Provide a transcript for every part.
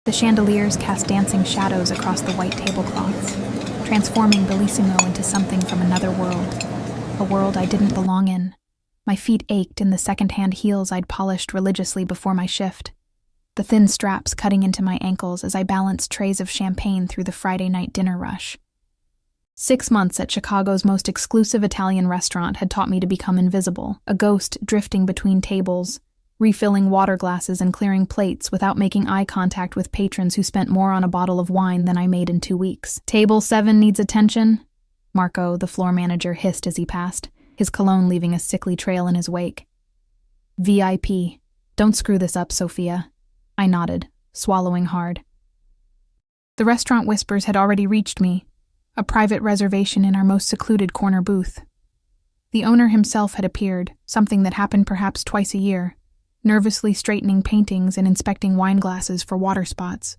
The chandeliers cast dancing shadows across the white tablecloths, transforming Bellissimo into something from another world, a world I didn't belong in. My feet ached in the second-hand heels I'd polished religiously before my shift, the thin straps cutting into my ankles as I balanced trays of champagne through the Friday night dinner rush. 6 months at Chicago's most exclusive Italian restaurant had taught me to become invisible, a ghost drifting between tables, refilling water glasses and clearing plates without making eye contact with patrons who spent more on a bottle of wine than I made in 2 weeks. "Table 7 needs attention," Marco, the floor manager, hissed as he passed, his cologne leaving a sickly trail in his wake. "VIP. Don't screw this up, Sophia." I nodded, swallowing hard. The restaurant whispers had already reached me, a private reservation in our most secluded corner booth. The owner himself had appeared, something that happened perhaps twice a year, nervously straightening paintings and inspecting wine glasses for water spots.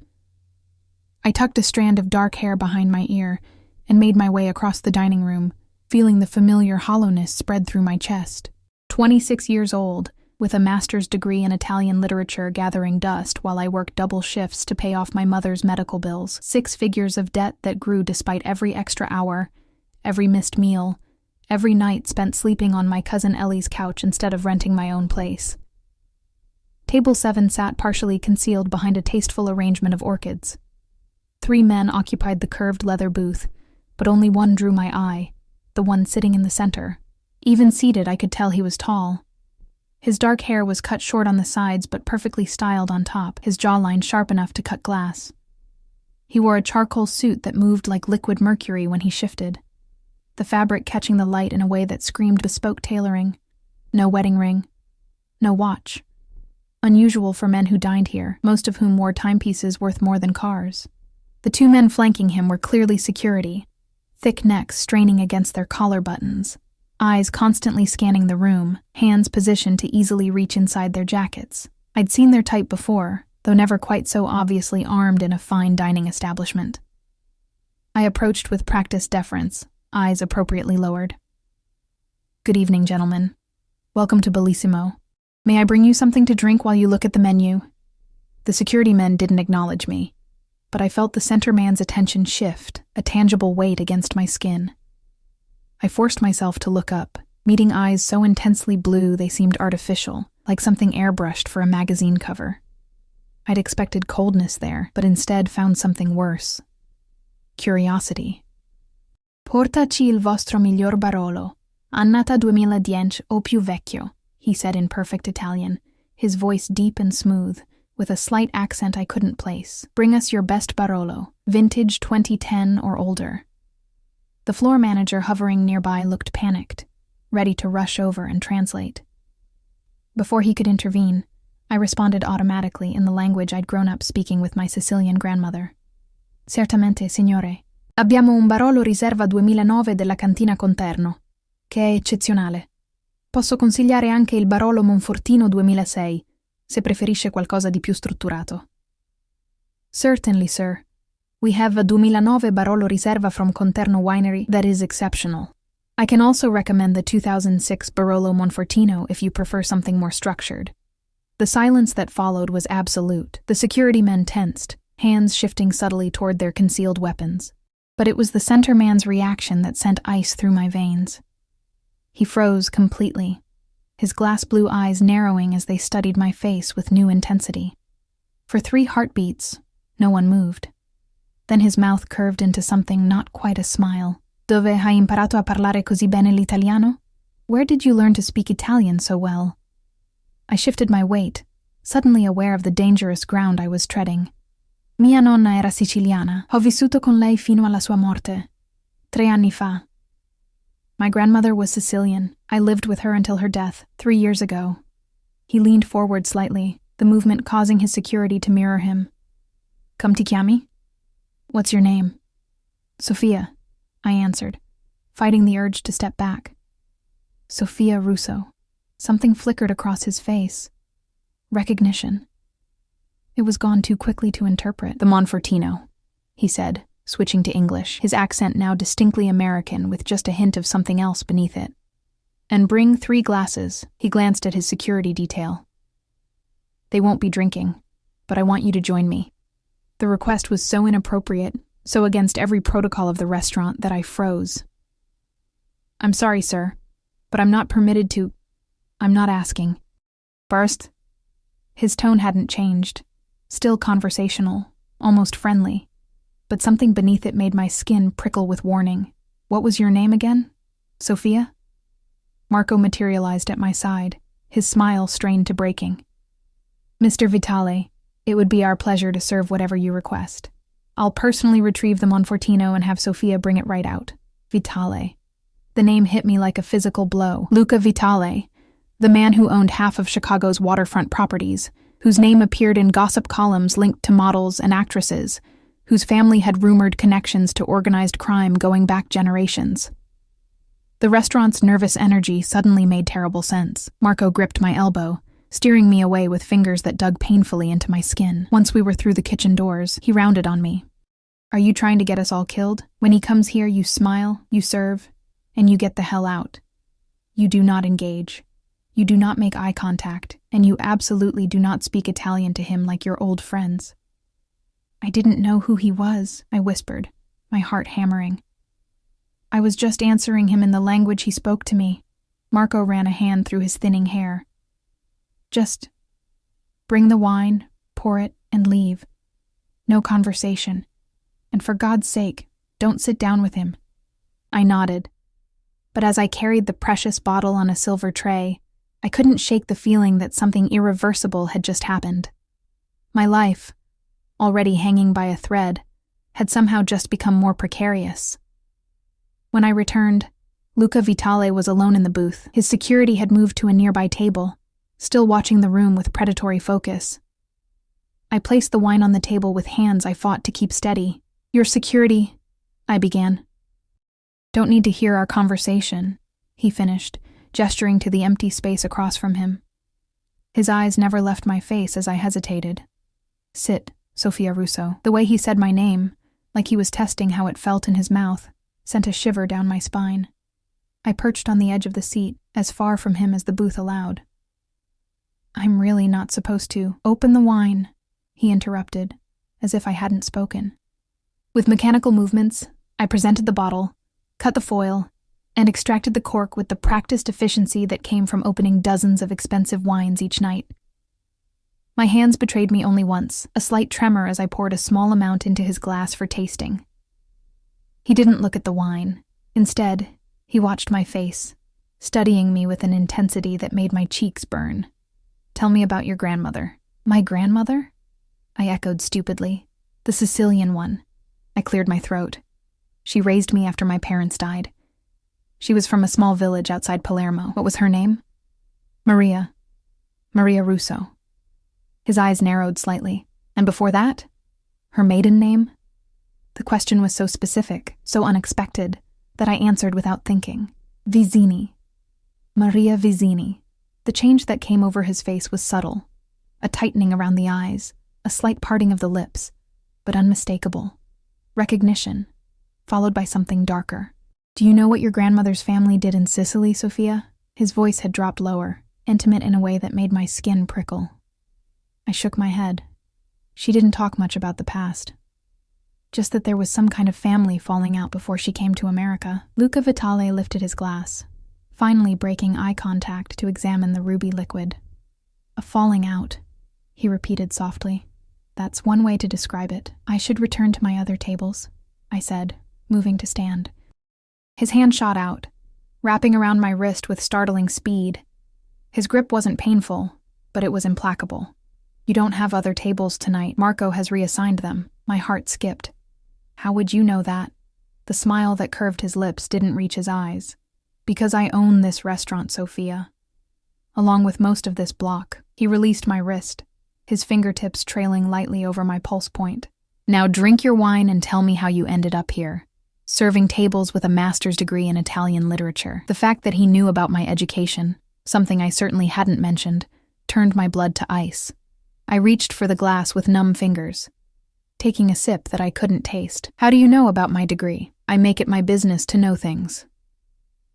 I tucked a strand of dark hair behind my ear and made my way across the dining room, feeling the familiar hollowness spread through my chest. 26 years old, with a master's degree in Italian literature gathering dust while I worked double shifts to pay off my mother's medical bills, 6 figures of debt that grew despite every extra hour, every missed meal, every night spent sleeping on my cousin Ellie's couch instead of renting my own place. Table 7 sat partially concealed behind a tasteful arrangement of orchids. 3 men occupied the curved leather booth, but only one drew my eye, the one sitting in the center. Even seated, I could tell he was tall. His dark hair was cut short on the sides but perfectly styled on top, his jawline sharp enough to cut glass. He wore a charcoal suit that moved like liquid mercury when he shifted, the fabric catching the light in a way that screamed bespoke tailoring. No wedding ring, no watch. Unusual for men who dined here, most of whom wore timepieces worth more than cars. The 2 men flanking him were clearly security, thick necks straining against their collar buttons, eyes constantly scanning the room, hands positioned to easily reach inside their jackets. I'd seen their type before, though never quite so obviously armed in a fine dining establishment. I approached with practiced deference, eyes appropriately lowered. "Good evening, gentlemen. Welcome to Bellissimo. May I bring you something to drink while you look at the menu?" The security men didn't acknowledge me, but I felt the center man's attention shift, a tangible weight against my skin. I forced myself to look up, meeting eyes so intensely blue they seemed artificial, like something airbrushed for a magazine cover. I'd expected coldness there, but instead found something worse. Curiosity. "Portaci il vostro miglior Barolo, annata 2010 o più vecchio," he said in perfect Italian, his voice deep and smooth, with a slight accent I couldn't place. "Bring us your best Barolo, vintage 2010 or older." The floor manager hovering nearby looked panicked, ready to rush over and translate. Before he could intervene, I responded automatically in the language I'd grown up speaking with my Sicilian grandmother. "Certamente, signore. Abbiamo un Barolo Riserva 2009 della cantina Conterno, che è eccezionale. Posso consigliare anche il Barolo Monfortino 2006, se preferisce qualcosa di più strutturato." "Certainly, sir. We have a 2009 Barolo Riserva from Conterno Winery that is exceptional. I can also recommend the 2006 Barolo Monfortino if you prefer something more structured." The silence that followed was absolute. The security men tensed, hands shifting subtly toward their concealed weapons. But it was the center man's reaction that sent ice through my veins. He froze completely, his glass blue eyes narrowing as they studied my face with new intensity. For 3 heartbeats, no one moved. Then his mouth curved into something not quite a smile. "Dove hai imparato a parlare così bene l'italiano? Where did you learn to speak Italian so well?" I shifted my weight, suddenly aware of the dangerous ground I was treading. "Mia nonna era siciliana. Ho vissuto con lei fino alla sua morte. 3 anni fa." My grandmother was Sicilian. I lived with her until her death, 3 years ago. He leaned forward slightly, the movement causing his security to mirror him. "Come ti chiami?" "What's your name?" "Sophia," I answered, fighting the urge to step back. Sophia Russo. Something flickered across his face. Recognition. It was gone too quickly to interpret. "The Monfortino," he said, switching to English, his accent now distinctly American with just a hint of something else beneath it. "And bring 3 glasses." He glanced at his security detail. "They won't be drinking, but I want you to join me." The request was so inappropriate, so against every protocol of the restaurant, that I froze. "I'm sorry, sir, but I'm not permitted to. I'm not asking." "First?" His tone hadn't changed, still conversational, almost friendly, but something beneath it made my skin prickle with warning. "What was your name again? Sophia?" Marco materialized at my side, his smile strained to breaking. "Mr. Vitale, it would be our pleasure to serve whatever you request. I'll personally retrieve the Monfortino and have Sophia bring it right out." Vitale. The name hit me like a physical blow. Luca Vitale, the man who owned half of Chicago's waterfront properties, whose name appeared in gossip columns linked to models and actresses, whose family had rumored connections to organized crime going back generations. The restaurant's nervous energy suddenly made terrible sense. Marco gripped my elbow, steering me away with fingers that dug painfully into my skin. Once we were through the kitchen doors, he rounded on me. "Are you trying to get us all killed? When he comes here, you smile, you serve, and you get the hell out. You do not engage. You do not make eye contact, and you absolutely do not speak Italian to him like your old friends." "I didn't know who he was," I whispered, my heart hammering. "I was just answering him in the language he spoke to me." Marco ran a hand through his thinning hair. "Just bring the wine, pour it, and leave. No conversation. And for God's sake, don't sit down with him." I nodded. But as I carried the precious bottle on a silver tray, I couldn't shake the feeling that something irreversible had just happened. My life, already hanging by a thread, had somehow just become more precarious. When I returned, Luca Vitale was alone in the booth. His security had moved to a nearby table, still watching the room with predatory focus. I placed the wine on the table with hands I fought to keep steady. "Your security," I began. "Don't need to hear our conversation," he finished, gesturing to the empty space across from him. His eyes never left my face as I hesitated. "Sit, Sophia Russo." The way he said my name, like he was testing how it felt in his mouth, sent a shiver down my spine. I perched on the edge of the seat, as far from him as the booth allowed. "I'm really not supposed to." "Open the wine," he interrupted, as if I hadn't spoken. With mechanical movements, I presented the bottle, cut the foil, and extracted the cork with the practiced efficiency that came from opening dozens of expensive wines each night. My hands betrayed me only once, a slight tremor as I poured a small amount into his glass for tasting. He didn't look at the wine. Instead, he watched my face, studying me with an intensity that made my cheeks burn. "Tell me about your grandmother." "My grandmother?" I echoed stupidly. "The Sicilian one." I cleared my throat. "She raised me after my parents died. She was from a small village outside Palermo." "What was her name?" "Maria. Maria Russo." His eyes narrowed slightly. "And before that? Her maiden name?" The question was so specific, so unexpected, that I answered without thinking. "Vizzini. Maria Vizzini." The change that came over his face was subtle. A tightening around the eyes, a slight parting of the lips, but unmistakable. Recognition, followed by something darker. "Do you know what your grandmother's family did in Sicily, Sophia?" His voice had dropped lower, intimate in a way that made my skin prickle. I shook my head. She didn't talk much about the past. Just that there was some kind of family falling out before she came to America. Luca Vitale lifted his glass, finally breaking eye contact to examine the ruby liquid. "A falling out," he repeated softly. "That's one way to describe it." "I should return to my other tables," I said, moving to stand. His hand shot out, wrapping around my wrist with startling speed. His grip wasn't painful, but it was implacable. "You don't have other tables tonight. Marco has reassigned them." My heart skipped. "How would you know that?" The smile that curved his lips didn't reach his eyes. "Because I own this restaurant, Sophia. Along with most of this block." He released my wrist, his fingertips trailing lightly over my pulse point. "Now drink your wine and tell me how you ended up here, serving tables with a master's degree in Italian literature." The fact that he knew about my education, something I certainly hadn't mentioned, turned my blood to ice. I reached for the glass with numb fingers, taking a sip that I couldn't taste. "How do you know about my degree? I make it my business to know things."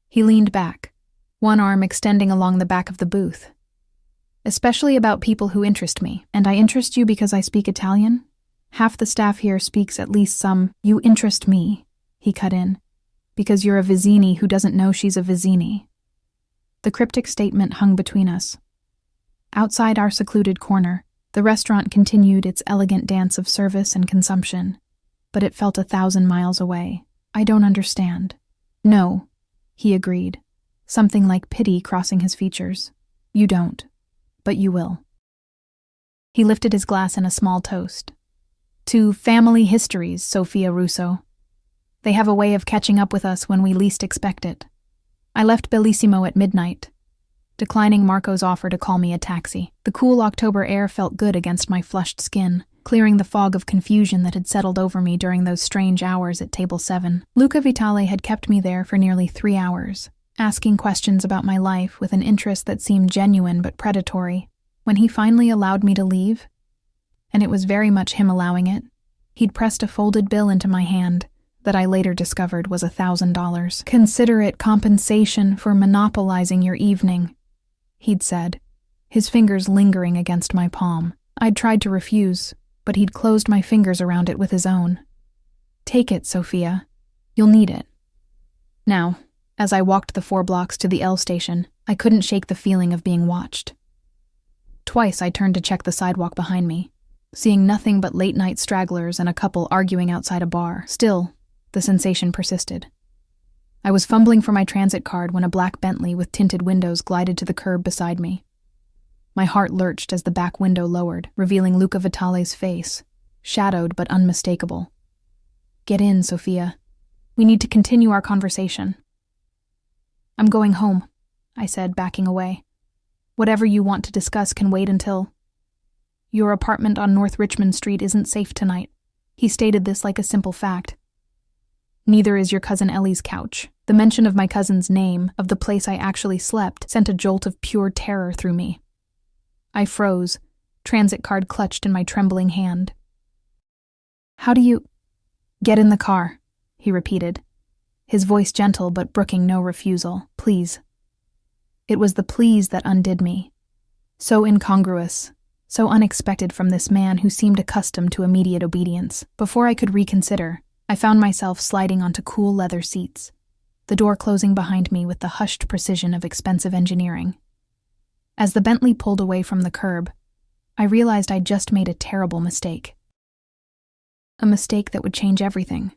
He leaned back, one arm extending along the back of the booth. "Especially about people who interest me. And I interest you because I speak Italian?" Half the staff here speaks at least some. You interest me, he cut in, because you're a Vizzini who doesn't know she's a Vizzini. The cryptic statement hung between us. Outside our secluded corner, the restaurant continued its elegant dance of service and consumption, but it felt 1,000 miles away. I don't understand. No, he agreed, something like pity crossing his features. You don't, but you will. He lifted his glass in a small toast. To family histories, Sophia Russo. They have a way of catching up with us when we least expect it. I left Bellissimo at midnight, declining Marco's offer to call me a taxi. The cool October air felt good against my flushed skin, clearing the fog of confusion that had settled over me during those strange hours at Table 7. Luca Vitale had kept me there for nearly 3 hours, asking questions about my life with an interest that seemed genuine but predatory. When he finally allowed me to leave, and it was very much him allowing it, he'd pressed a folded bill into my hand that I later discovered was $1,000. Consider it compensation for monopolizing your evening, he'd said, his fingers lingering against my palm. I'd tried to refuse, but he'd closed my fingers around it with his own. Take it, Sophia. You'll need it. Now, as I walked the 4 blocks to the L station, I couldn't shake the feeling of being watched. Twice I turned to check the sidewalk behind me, seeing nothing but late-night stragglers and a couple arguing outside a bar. Still, the sensation persisted. I was fumbling for my transit card when a black Bentley with tinted windows glided to the curb beside me. My heart lurched as the back window lowered, revealing Luca Vitale's face, shadowed but unmistakable. Get in, Sophia. We need to continue our conversation. I'm going home, I said, backing away. Whatever you want to discuss can wait until... Your apartment on North Richmond Street isn't safe tonight. He stated this like a simple fact. Neither is your cousin Ellie's couch. The mention of my cousin's name, of the place I actually slept, sent a jolt of pure terror through me. I froze, transit card clutched in my trembling hand. How do you... Get in the car, he repeated, his voice gentle but brooking no refusal. Please. It was the please that undid me. So incongruous, so unexpected from this man who seemed accustomed to immediate obedience. Before I could reconsider, I found myself sliding onto cool leather seats, the door closing behind me with the hushed precision of expensive engineering. As the Bentley pulled away from the curb, I realized I'd just made a terrible mistake. A mistake that would change everything.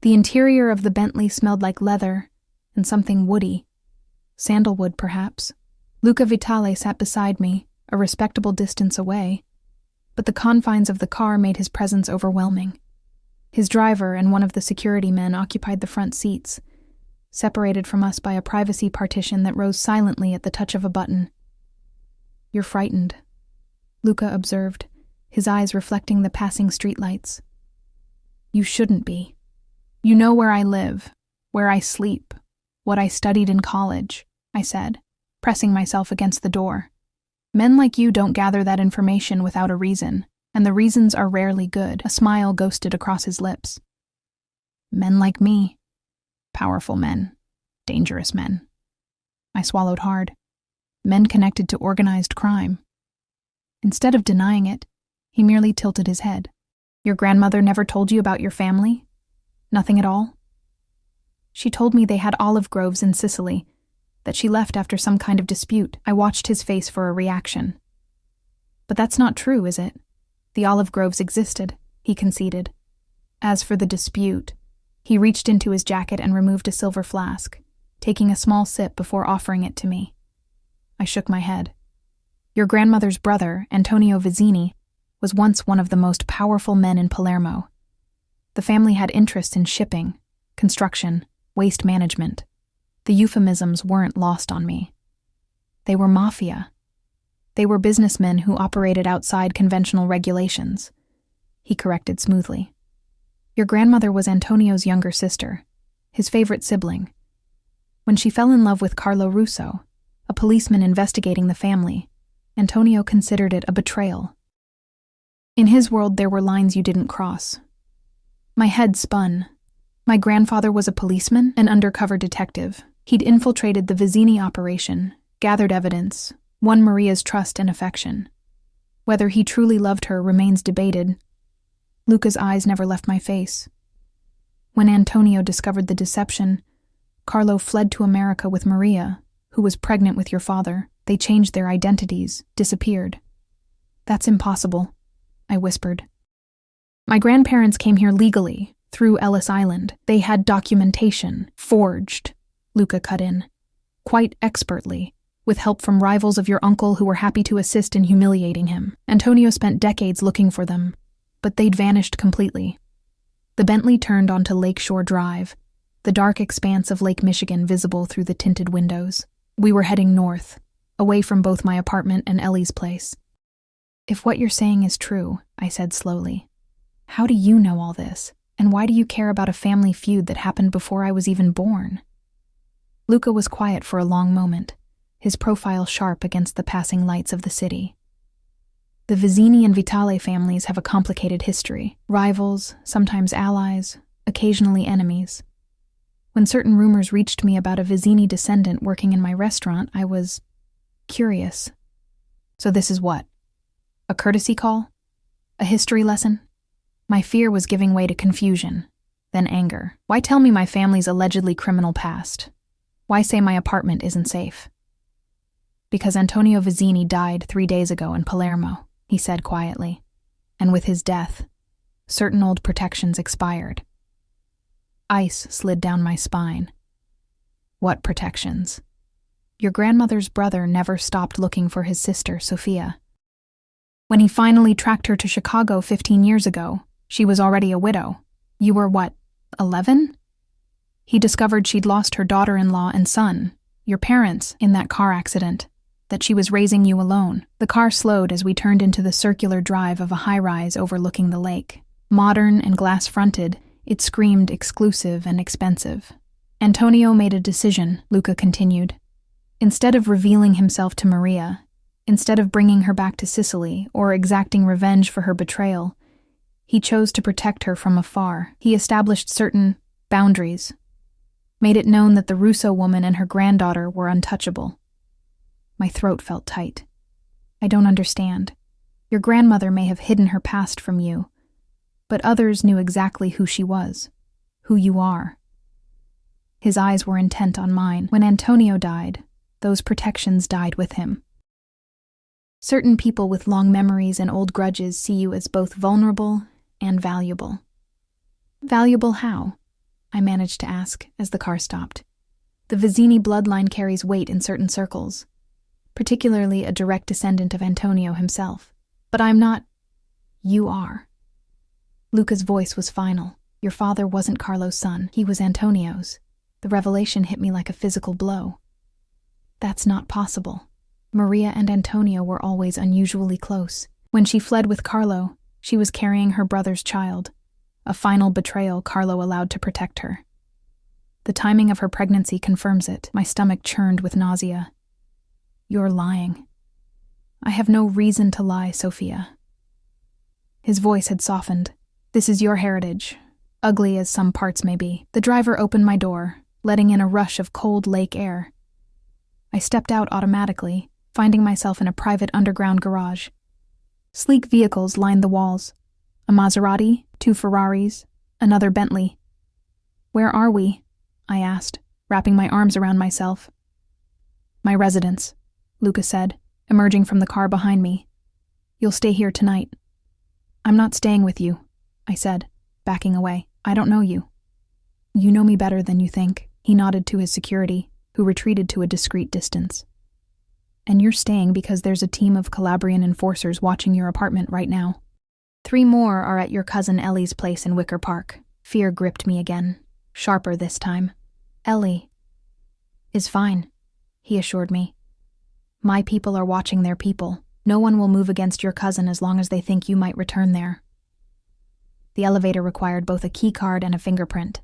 The interior of the Bentley smelled like leather and something woody. Sandalwood, perhaps. Luca Vitale sat beside me, a respectable distance away, but the confines of the car made his presence overwhelming. His driver and one of the security men occupied the front seats, separated from us by a privacy partition that rose silently at the touch of a button. You're frightened, Luca observed, his eyes reflecting the passing streetlights. You shouldn't be. You know where I live, where I sleep, what I studied in college, I said, pressing myself against the door. Men like you don't gather that information without a reason, and the reasons are rarely good. A smile ghosted across his lips. Men like me. Powerful men. Dangerous men. I swallowed hard. Men connected to organized crime. Instead of denying it, he merely tilted his head. Your grandmother never told you about your family? Nothing at all? She told me they had olive groves in Sicily, that she left after some kind of dispute. I watched his face for a reaction. But that's not true, is it? The olive groves existed, he conceded. As for the dispute, he reached into his jacket and removed a silver flask, taking a small sip before offering it to me. I shook my head. Your grandmother's brother, Antonio Vizzini, was once one of the most powerful men in Palermo. The family had interests in shipping, construction, waste management. The euphemisms weren't lost on me. They were mafia. They were businessmen who operated outside conventional regulations. He corrected smoothly. Your grandmother was Antonio's younger sister, his favorite sibling. When she fell in love with Carlo Russo, a policeman investigating the family, Antonio considered it a betrayal. In his world, there were lines you didn't cross. My head spun. My grandfather was a policeman, an undercover detective. He'd infiltrated the Vizzini operation, gathered evidence, won Maria's trust and affection. Whether he truly loved her remains debated. Luca's eyes never left my face. When Antonio discovered the deception, Carlo fled to America with Maria, who was pregnant with your father. They changed their identities, disappeared. That's impossible, I whispered. My grandparents came here legally, through Ellis Island. They had documentation, forged, Luca cut in, quite expertly, with help from rivals of your uncle who were happy to assist in humiliating him. Antonio spent decades looking for them, but they'd vanished completely. The Bentley turned onto Lakeshore Drive, the dark expanse of Lake Michigan visible through the tinted windows. We were heading north, away from both my apartment and Ellie's place. If what you're saying is true, I said slowly, how do you know all this? And why do you care about a family feud that happened before I was even born? Luca was quiet for a long moment, his profile sharp against the passing lights of the city. The Vizzini and Vitale families have a complicated history. Rivals, sometimes allies, occasionally enemies. When certain rumors reached me about a Vizzini descendant working in my restaurant, I was curious. So this is what? A courtesy call? A history lesson? My fear was giving way to confusion, then anger. Why tell me my family's allegedly criminal past? Why say my apartment isn't safe? Because Antonio Vizzini died 3 days ago in Palermo, he said quietly, and with his death, certain old protections expired. Ice slid down my spine. What protections? Your grandmother's brother never stopped looking for his sister, Sophia. When he finally tracked her to Chicago 15 years ago, she was already a widow. You were what, 11? He discovered she'd lost her daughter-in-law and son, your parents, in that car accident, that she was raising you alone. The car slowed as we turned into the circular drive of a high-rise overlooking the lake. Modern and glass-fronted, it screamed exclusive and expensive. Antonio made a decision, Luca continued. Instead of revealing himself to Maria, instead of bringing her back to Sicily or exacting revenge for her betrayal, he chose to protect her from afar. He established certain boundaries, made it known that the Russo woman and her granddaughter were untouchable. My throat felt tight. I don't understand. Your grandmother may have hidden her past from you, but others knew exactly who she was, who you are. His eyes were intent on mine. When Antonio died, those protections died with him. Certain people with long memories and old grudges see you as both vulnerable and valuable. Valuable how? I managed to ask as the car stopped. The Vizzini bloodline carries weight in certain circles, particularly a direct descendant of Antonio himself. But I'm not. You are. Luca's voice was final. Your father wasn't Carlo's son, he was Antonio's. The revelation hit me like a physical blow. That's not possible. Maria and Antonio were always unusually close. When she fled with Carlo, she was carrying her brother's child, a final betrayal Carlo allowed to protect her. The timing of her pregnancy confirms it. My stomach churned with nausea. You're lying. I have no reason to lie, Sophia. His voice had softened. This is your heritage, ugly as some parts may be. The driver opened my door, letting in a rush of cold lake air. I stepped out automatically, finding myself in a private underground garage. Sleek vehicles lined the walls. A Maserati, 2 Ferraris, another Bentley. Where are we? I asked, wrapping my arms around myself. My residence, Luca said, emerging from the car behind me. You'll stay here tonight. I'm not staying with you, I said, backing away. I don't know you. You know me better than you think. He nodded to his security, who retreated to a discreet distance. And you're staying because there's a team of Calabrian enforcers watching your apartment right now. 3 more are at your cousin Ellie's place in Wicker Park. Fear gripped me again, sharper this time. Ellie is fine, he assured me. My people are watching their people. No one will move against your cousin as long as they think you might return there. The elevator required both a key card and a fingerprint.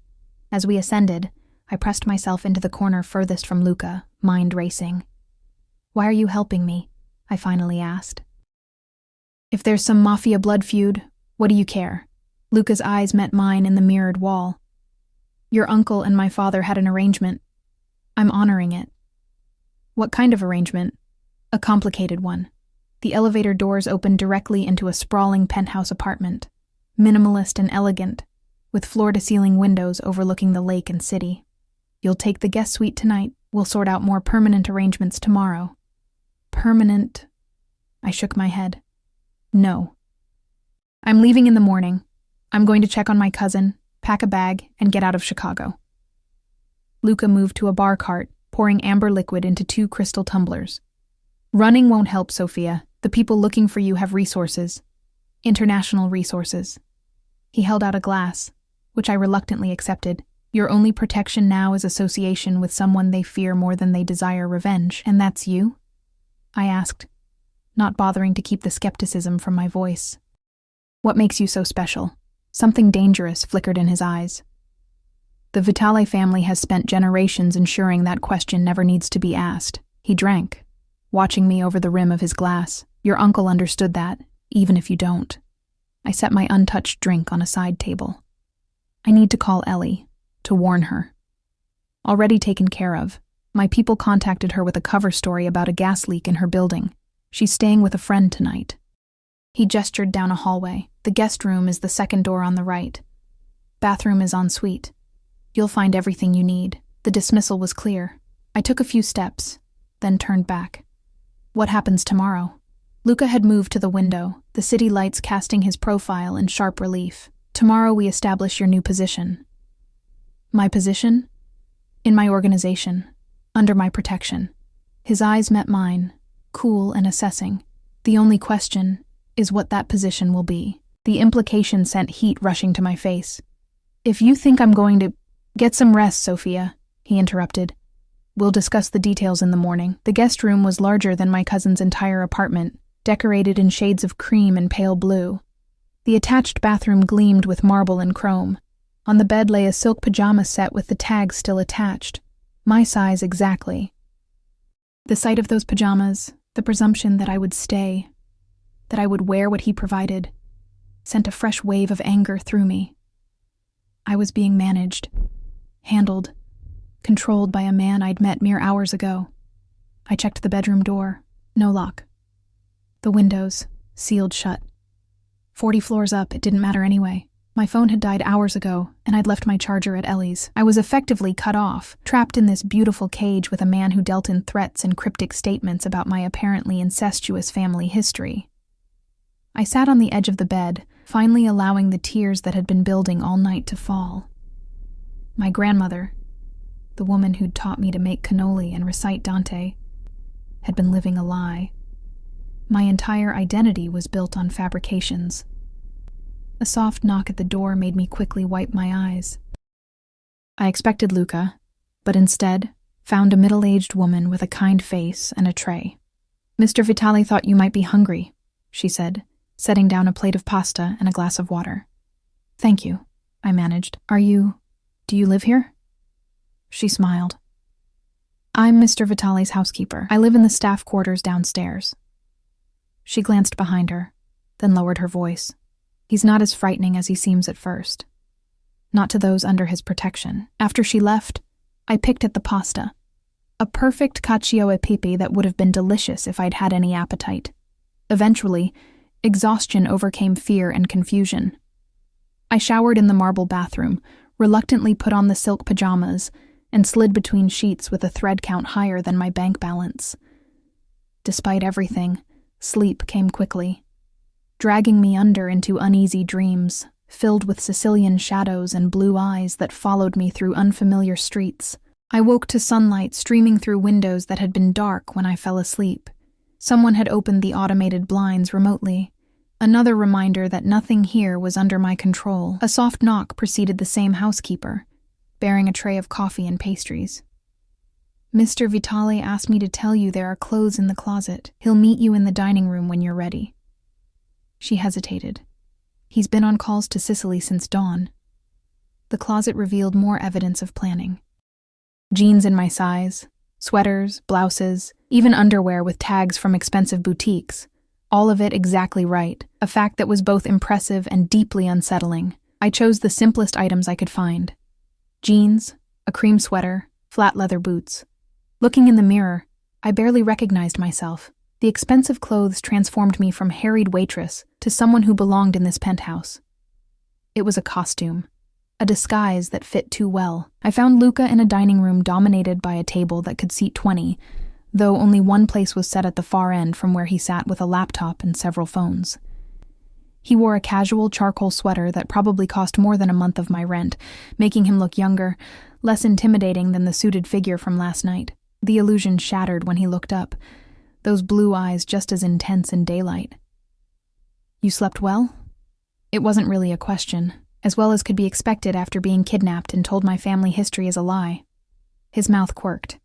As we ascended, I pressed myself into the corner furthest from Luca, mind racing. Why are you helping me? I finally asked. If there's some Mafia blood feud, what do you care? Luca's eyes met mine in the mirrored wall. Your uncle and my father had an arrangement. I'm honoring it. What kind of arrangement? A complicated one. The elevator doors opened directly into a sprawling penthouse apartment, minimalist and elegant, with floor-to-ceiling windows overlooking the lake and city. You'll take the guest suite tonight. We'll sort out more permanent arrangements tomorrow. Permanent? I shook my head. No. I'm leaving in the morning. I'm going to check on my cousin, pack a bag, and get out of Chicago. Luca moved to a bar cart, pouring amber liquid into 2 crystal tumblers. Running won't help, Sophia. The people looking for you have resources. International resources. He held out a glass, which I reluctantly accepted. Your only protection now is association with someone they fear more than they desire revenge, and that's you? I asked, not bothering to keep the skepticism from my voice. What makes you so special? Something dangerous flickered in his eyes. The Vitale family has spent generations ensuring that question never needs to be asked. He drank, watching me over the rim of his glass. Your uncle understood that, even if you don't. I set my untouched drink on a side table. I need to call Ellie, to warn her. Already taken care of. My people contacted her with a cover story about a gas leak in her building. She's staying with a friend tonight. He gestured down a hallway. The guest room is the second door on the right. Bathroom is en suite. You'll find everything you need. The dismissal was clear. I took a few steps, then turned back. What happens tomorrow? Luca had moved to the window, the city lights casting his profile in sharp relief. Tomorrow we establish your new position. My position? In my organization, under my protection. His eyes met mine, cool and assessing. The only question is what that position will be. The implication sent heat rushing to my face. If you think I'm going to... Get some rest, Sophia, he interrupted. We'll discuss the details in the morning. The guest room was larger than my cousin's entire apartment, decorated in shades of cream and pale blue. The attached bathroom gleamed with marble and chrome. On the bed lay a silk pajama set with the tags still attached. My size exactly. The sight of those pajamas, the presumption that I would stay, that I would wear what he provided, sent a fresh wave of anger through me. I was being managed, handled, controlled by a man I'd met mere hours ago. I checked the bedroom door. No lock. The windows, sealed shut. 40 floors up, it didn't matter anyway. My phone had died hours ago, and I'd left my charger at Ellie's. I was effectively cut off, trapped in this beautiful cage with a man who dealt in threats and cryptic statements about my apparently incestuous family history. I sat on the edge of the bed, finally allowing the tears that had been building all night to fall. My grandmother, the woman who'd taught me to make cannoli and recite Dante, had been living a lie. My entire identity was built on fabrications. A soft knock at the door made me quickly wipe my eyes. I expected Luca, but instead found a middle-aged woman with a kind face and a tray. Mr. Vitale thought you might be hungry, she said, setting down a plate of pasta and a glass of water. Thank you, I managed. Do you live here? She smiled. I'm Mr. Vitale's housekeeper. I live in the staff quarters downstairs. She glanced behind her, then lowered her voice. He's not as frightening as he seems at first. Not to those under his protection. After she left, I picked at the pasta. A perfect cacio e pepe that would have been delicious if I'd had any appetite. Eventually, exhaustion overcame fear and confusion. I showered in the marble bathroom, reluctantly put on the silk pajamas, and slid between sheets with a thread count higher than my bank balance. Despite everything, sleep came quickly, dragging me under into uneasy dreams, filled with Sicilian shadows and blue eyes that followed me through unfamiliar streets. I woke to sunlight streaming through windows that had been dark when I fell asleep. Someone had opened the automated blinds remotely. Another reminder that nothing here was under my control. A soft knock preceded the same housekeeper, bearing a tray of coffee and pastries. Mr. Vitale asked me to tell you there are clothes in the closet. He'll meet you in the dining room when you're ready. She hesitated. He's been on calls to Sicily since dawn. The closet revealed more evidence of planning. Jeans in my size, sweaters, blouses, even underwear with tags from expensive boutiques. All of it exactly right, a fact that was both impressive and deeply unsettling. I chose the simplest items I could find. Jeans, a cream sweater, flat leather boots. Looking in the mirror, I barely recognized myself. The expensive clothes transformed me from harried waitress to someone who belonged in this penthouse. It was a costume, a disguise that fit too well. I found Luca in a dining room dominated by a table that could seat 20, though only one place was set at the far end from where he sat with a laptop and several phones. He wore a casual charcoal sweater that probably cost more than a month of my rent, making him look younger, less intimidating than the suited figure from last night. The illusion shattered when he looked up, those blue eyes just as intense in daylight. "You slept well?" It wasn't really a question, as well as could be expected after being kidnapped and told my family history is a lie. His mouth quirked.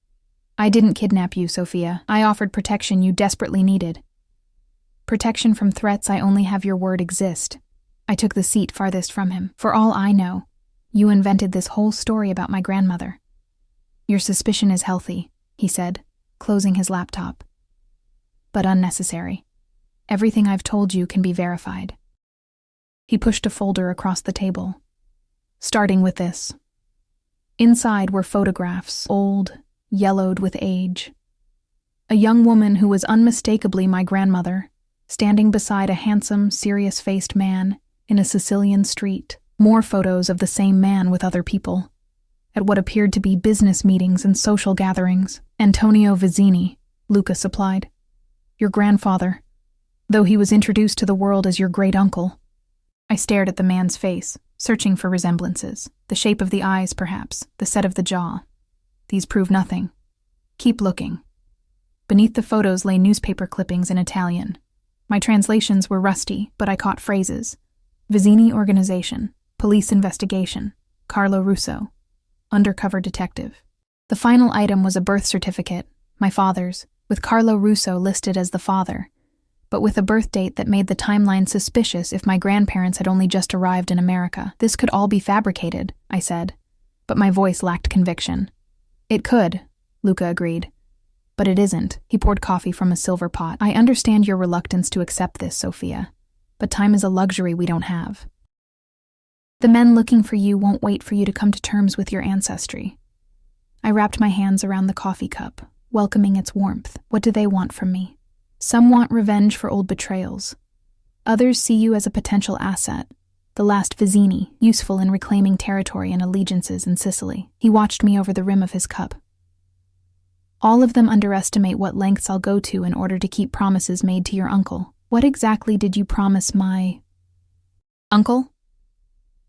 "I didn't kidnap you, Sophia. I offered protection you desperately needed. Protection from threats I only have your word exist." I took the seat farthest from him. "For all I know, you invented this whole story about my grandmother." "Your suspicion is healthy," he said, closing his laptop. "But unnecessary. Everything I've told you can be verified." He pushed a folder across the table. "Starting with this." Inside were photographs, old, yellowed with age. A young woman who was unmistakably my grandmother, standing beside a handsome, serious-faced man in a Sicilian street. More photos of the same man with other people, at what appeared to be business meetings and social gatherings. "Antonio Vizzini," Luca supplied. "Your grandfather, though he was introduced to the world as your great-uncle." I stared at the man's face, searching for resemblances. The shape of the eyes, perhaps, the set of the jaw. These prove nothing. "Keep looking." Beneath the photos lay newspaper clippings in Italian. My translations were rusty, but I caught phrases. Vizzini Organization, Police Investigation, Carlo Russo, Undercover Detective. The final item was a birth certificate, my father's, with Carlo Russo listed as the father, but with a birth date that made the timeline suspicious if my grandparents had only just arrived in America. "This could all be fabricated," I said, but my voice lacked conviction. "It could," Luca agreed. "But it isn't." He poured coffee from a silver pot. "I understand your reluctance to accept this, Sophia, but time is a luxury we don't have. The men looking for you won't wait for you to come to terms with your ancestry." I wrapped my hands around the coffee cup, welcoming its warmth. "What do they want from me?" "Some want revenge for old betrayals. Others see you as a potential asset, the last Vizzini, useful in reclaiming territory and allegiances in Sicily." He watched me over the rim of his cup. "All of them underestimate what lengths I'll go to in order to keep promises made to your uncle." "What exactly did you promise my uncle?"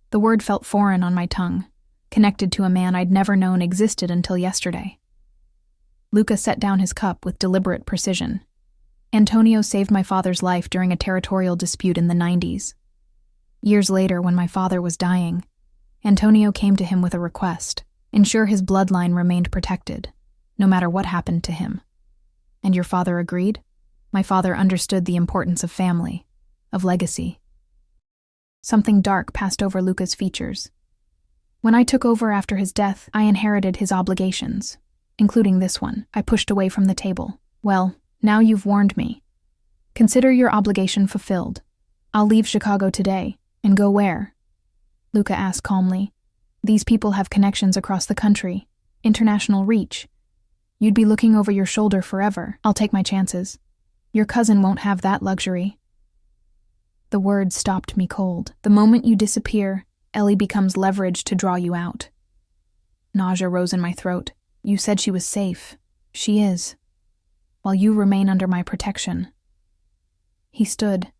The word felt foreign on my tongue, connected to a man I'd never known existed until yesterday. Luca set down his cup with deliberate precision. "Antonio saved my father's life during a territorial dispute in the 90s. Years later, when my father was dying, Antonio came to him with a request: ensure his bloodline remained protected, no matter what happened to him. And your father agreed? My father understood the importance of family, of legacy." Something dark passed over Luca's features. "When I took over after his death, I inherited his obligations, including this one." I pushed away from the table. "Well, now you've warned me. Consider your obligation fulfilled. I'll leave Chicago today. And go where?" Luca asked calmly. "These people have connections across the country, international reach. You'd be looking over your shoulder forever. I'll take my chances. Your cousin won't have that luxury." The words stopped me cold. "The moment you disappear, Ellie becomes leverage to draw you out." Nausea rose in my throat. "You said she was safe. She is. While you remain under my protection." He stood,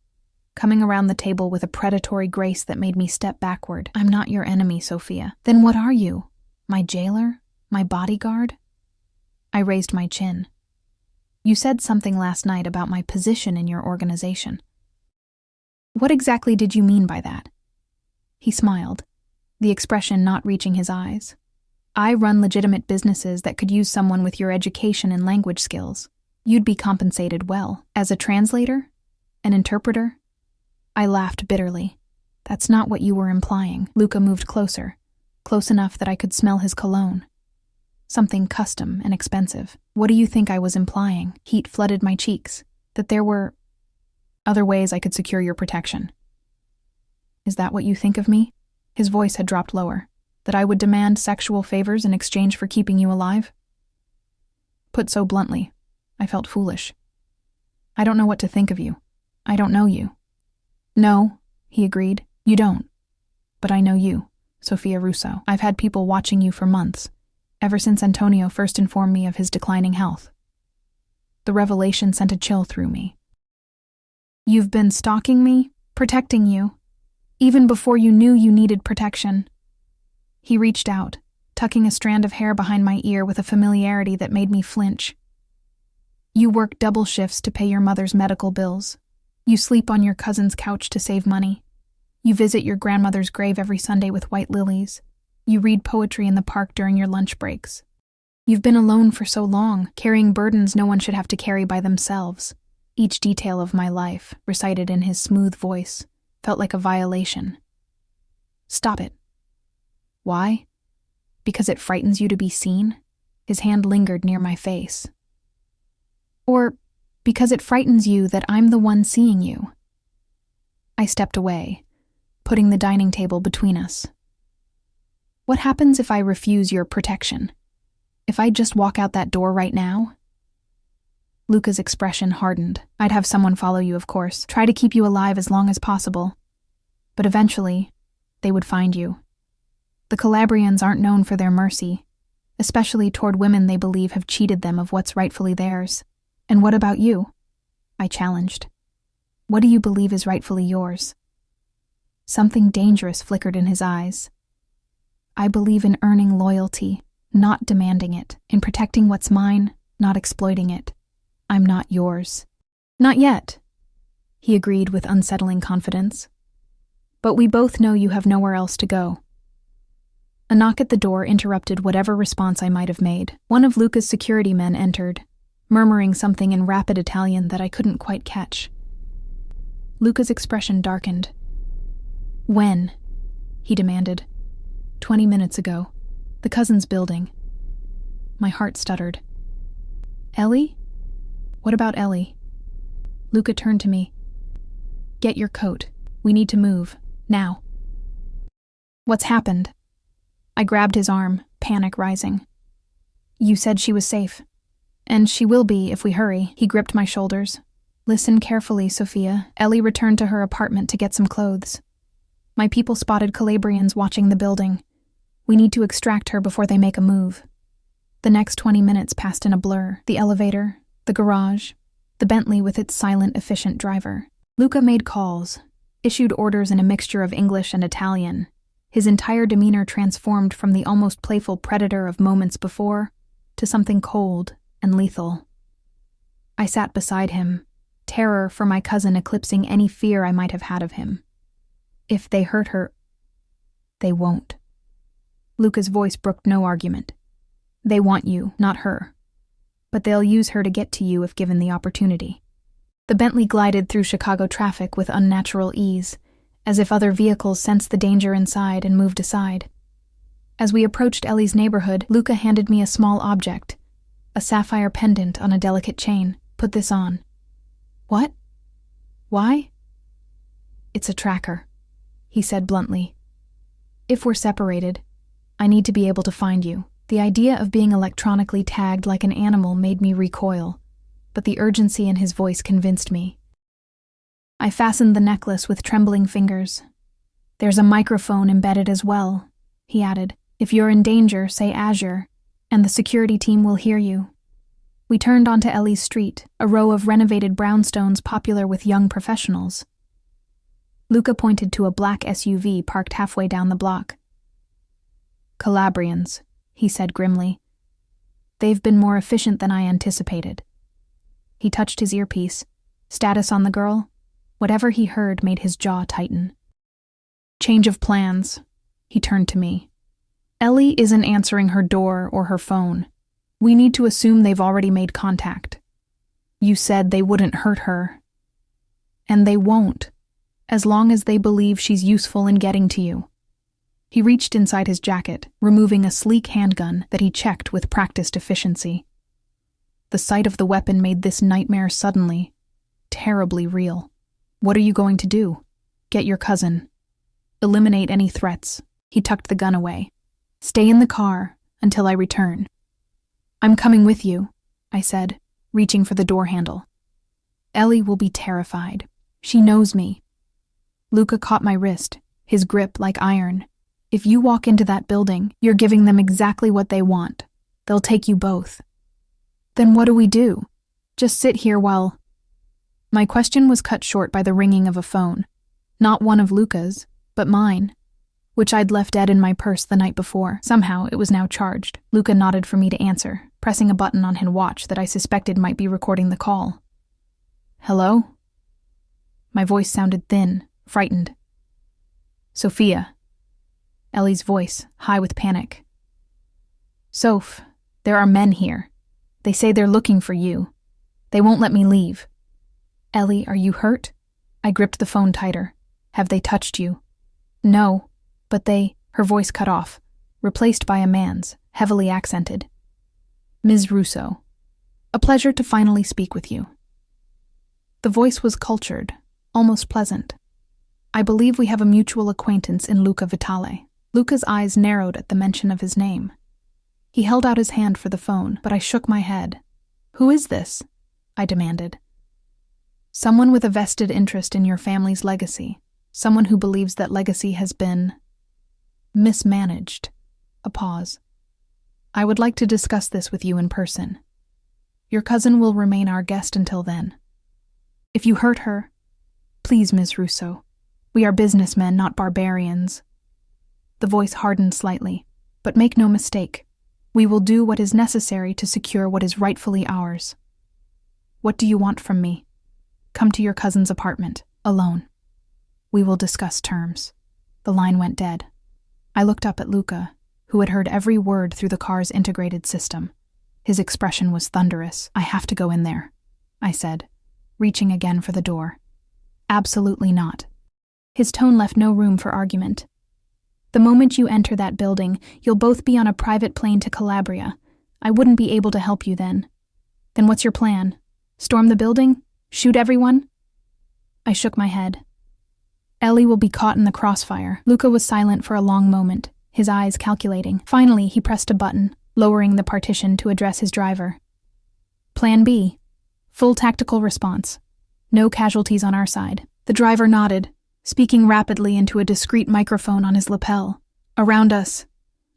coming around the table with a predatory grace that made me step backward. "I'm not your enemy, Sophia." "Then what are you? My jailer? My bodyguard?" I raised my chin. "You said something last night about my position in your organization. What exactly did you mean by that?" He smiled, the expression not reaching his eyes. "I run legitimate businesses that could use someone with your education and language skills. You'd be compensated well. As a translator? An interpreter?" I laughed bitterly. "That's not what you were implying." Luca moved closer, close enough that I could smell his cologne. Something custom and expensive. "What do you think I was implying?" Heat flooded my cheeks. "That there were other ways I could secure your protection." "Is that what you think of me?" His voice had dropped lower. "That I would demand sexual favors in exchange for keeping you alive?" Put so bluntly, I felt foolish. I don't know what to think of you. I don't know you. No, he agreed. You don't. But I know you, Sophia Russo. I've had people watching you for months, ever since Antonio first informed me of his declining health. The revelation sent a chill through me. You've been stalking me, protecting you, even before you knew you needed protection. He reached out, tucking a strand of hair behind my ear with a familiarity that made me flinch. You work double shifts to pay your mother's medical bills. You sleep on your cousin's couch to save money. You visit your grandmother's grave every Sunday with white lilies. You read poetry in the park during your lunch breaks. You've been alone for so long, carrying burdens no one should have to carry by themselves. Each detail of my life, recited in his smooth voice, felt like a violation. Stop it. Why? Because it frightens you to be seen? His hand lingered near my face. Or because it frightens you that I'm the one seeing you? I stepped away, putting the dining table between us. What happens if I refuse your protection? If I just walk out that door right now? Luca's expression hardened. I'd have someone follow you, of course, try to keep you alive as long as possible. But eventually, they would find you. The Calabrians aren't known for their mercy, especially toward women they believe have cheated them of what's rightfully theirs. And what about you? I challenged. What do you believe is rightfully yours? Something dangerous flickered in his eyes. I believe in earning loyalty, not demanding it, in protecting what's mine, not exploiting it. I'm not yours. Not yet, he agreed with unsettling confidence. But we both know you have nowhere else to go. A knock at the door interrupted whatever response I might have made. One of Luca's security men entered, murmuring something in rapid Italian that I couldn't quite catch. Luca's expression darkened. When? He demanded. 20 minutes ago. The cousin's building. My heart stuttered. Ellie? What about Ellie? Luca turned to me. Get your coat. We need to move. Now. What's happened? I grabbed his arm, panic rising. You said she was safe. And she will be if we hurry. He gripped my shoulders. Listen carefully, Sophia. Ellie returned to her apartment to get some clothes. My people spotted Calabrians watching the building. We need to extract her before they make a move. The next 20 minutes passed in a blur. The elevator, the garage, the Bentley with its silent, efficient driver. Luca made calls, issued orders in a mixture of English and Italian. His entire demeanor transformed from the almost playful predator of moments before to something cold and lethal. I sat beside him, terror for my cousin eclipsing any fear I might have had of him. If they hurt her, they won't. Luca's voice brooked no argument. They want you, not her. But they'll use her to get to you if given the opportunity. The Bentley glided through Chicago traffic with unnatural ease, as if other vehicles sensed the danger inside and moved aside. As we approached Ellie's neighborhood, Luca handed me a small object, a sapphire pendant on a delicate chain. Put this on. What? Why? It's a tracker, he said bluntly. If we're separated, I need to be able to find you. The idea of being electronically tagged like an animal made me recoil, but the urgency in his voice convinced me. I fastened the necklace with trembling fingers. There's a microphone embedded as well, he added. If you're in danger, say Azure, and the security team will hear you. We turned onto Ellie's street, a row of renovated brownstones popular with young professionals. Luca pointed to a black SUV parked halfway down the block. Calabrians, he said grimly. They've been more efficient than I anticipated. He touched his earpiece. Status on the girl? Whatever he heard made his jaw tighten. Change of plans. He turned to me. Ellie isn't answering her door or her phone. We need to assume they've already made contact. You said they wouldn't hurt her. And they won't, as long as they believe she's useful in getting to you. He reached inside his jacket, removing a sleek handgun that he checked with practiced efficiency. The sight of the weapon made this nightmare suddenly, terribly real. What are you going to do? Get your cousin. Eliminate any threats. He tucked the gun away. Stay in the car until I return. I'm coming with you, I said, reaching for the door handle. Ellie will be terrified. She knows me. Luca caught my wrist, his grip like iron. If you walk into that building, you're giving them exactly what they want. They'll take you both. Then what do we do? Just sit here while... My question was cut short by the ringing of a phone. Not one of Luca's, but mine, which I'd left dead in my purse the night before. Somehow it was now charged. Luca nodded for me to answer, pressing a button on his watch that I suspected might be recording the call. Hello? My voice sounded thin, frightened. Sophia. Ellie's voice, high with panic. Soph, there are men here. They say they're looking for you. They won't let me leave. Ellie, are you hurt? I gripped the phone tighter. Have they touched you? No, but they... Her voice cut off, replaced by a man's, heavily accented. Ms. Russo, a pleasure to finally speak with you. The voice was cultured, almost pleasant. I believe we have a mutual acquaintance in Luca Vitale. Luca's eyes narrowed at the mention of his name. He held out his hand for the phone, but I shook my head. Who is this? I demanded. Someone with a vested interest in your family's legacy. Someone who believes that legacy has been... mismanaged. A pause. I would like to discuss this with you in person. Your cousin will remain our guest until then. If you hurt her, please, Ms. Russo. We are businessmen, not barbarians. The voice hardened slightly, but make no mistake. We will do what is necessary to secure what is rightfully ours. What do you want from me? Come to your cousin's apartment, alone. We will discuss terms. The line went dead. I looked up at Luca, who had heard every word through the car's integrated system. His expression was thunderous. I have to go in there, I said, reaching again for the door. Absolutely not. His tone left no room for argument. The moment you enter that building, you'll both be on a private plane to Calabria. I wouldn't be able to help you then. Then what's your plan? Storm the building? Shoot everyone? I shook my head. Ellie will be caught in the crossfire. Luca was silent for a long moment, his eyes calculating. Finally, he pressed a button, lowering the partition to address his driver. Plan B. Full tactical response. No casualties on our side. The driver nodded, speaking rapidly into a discreet microphone on his lapel. Around us,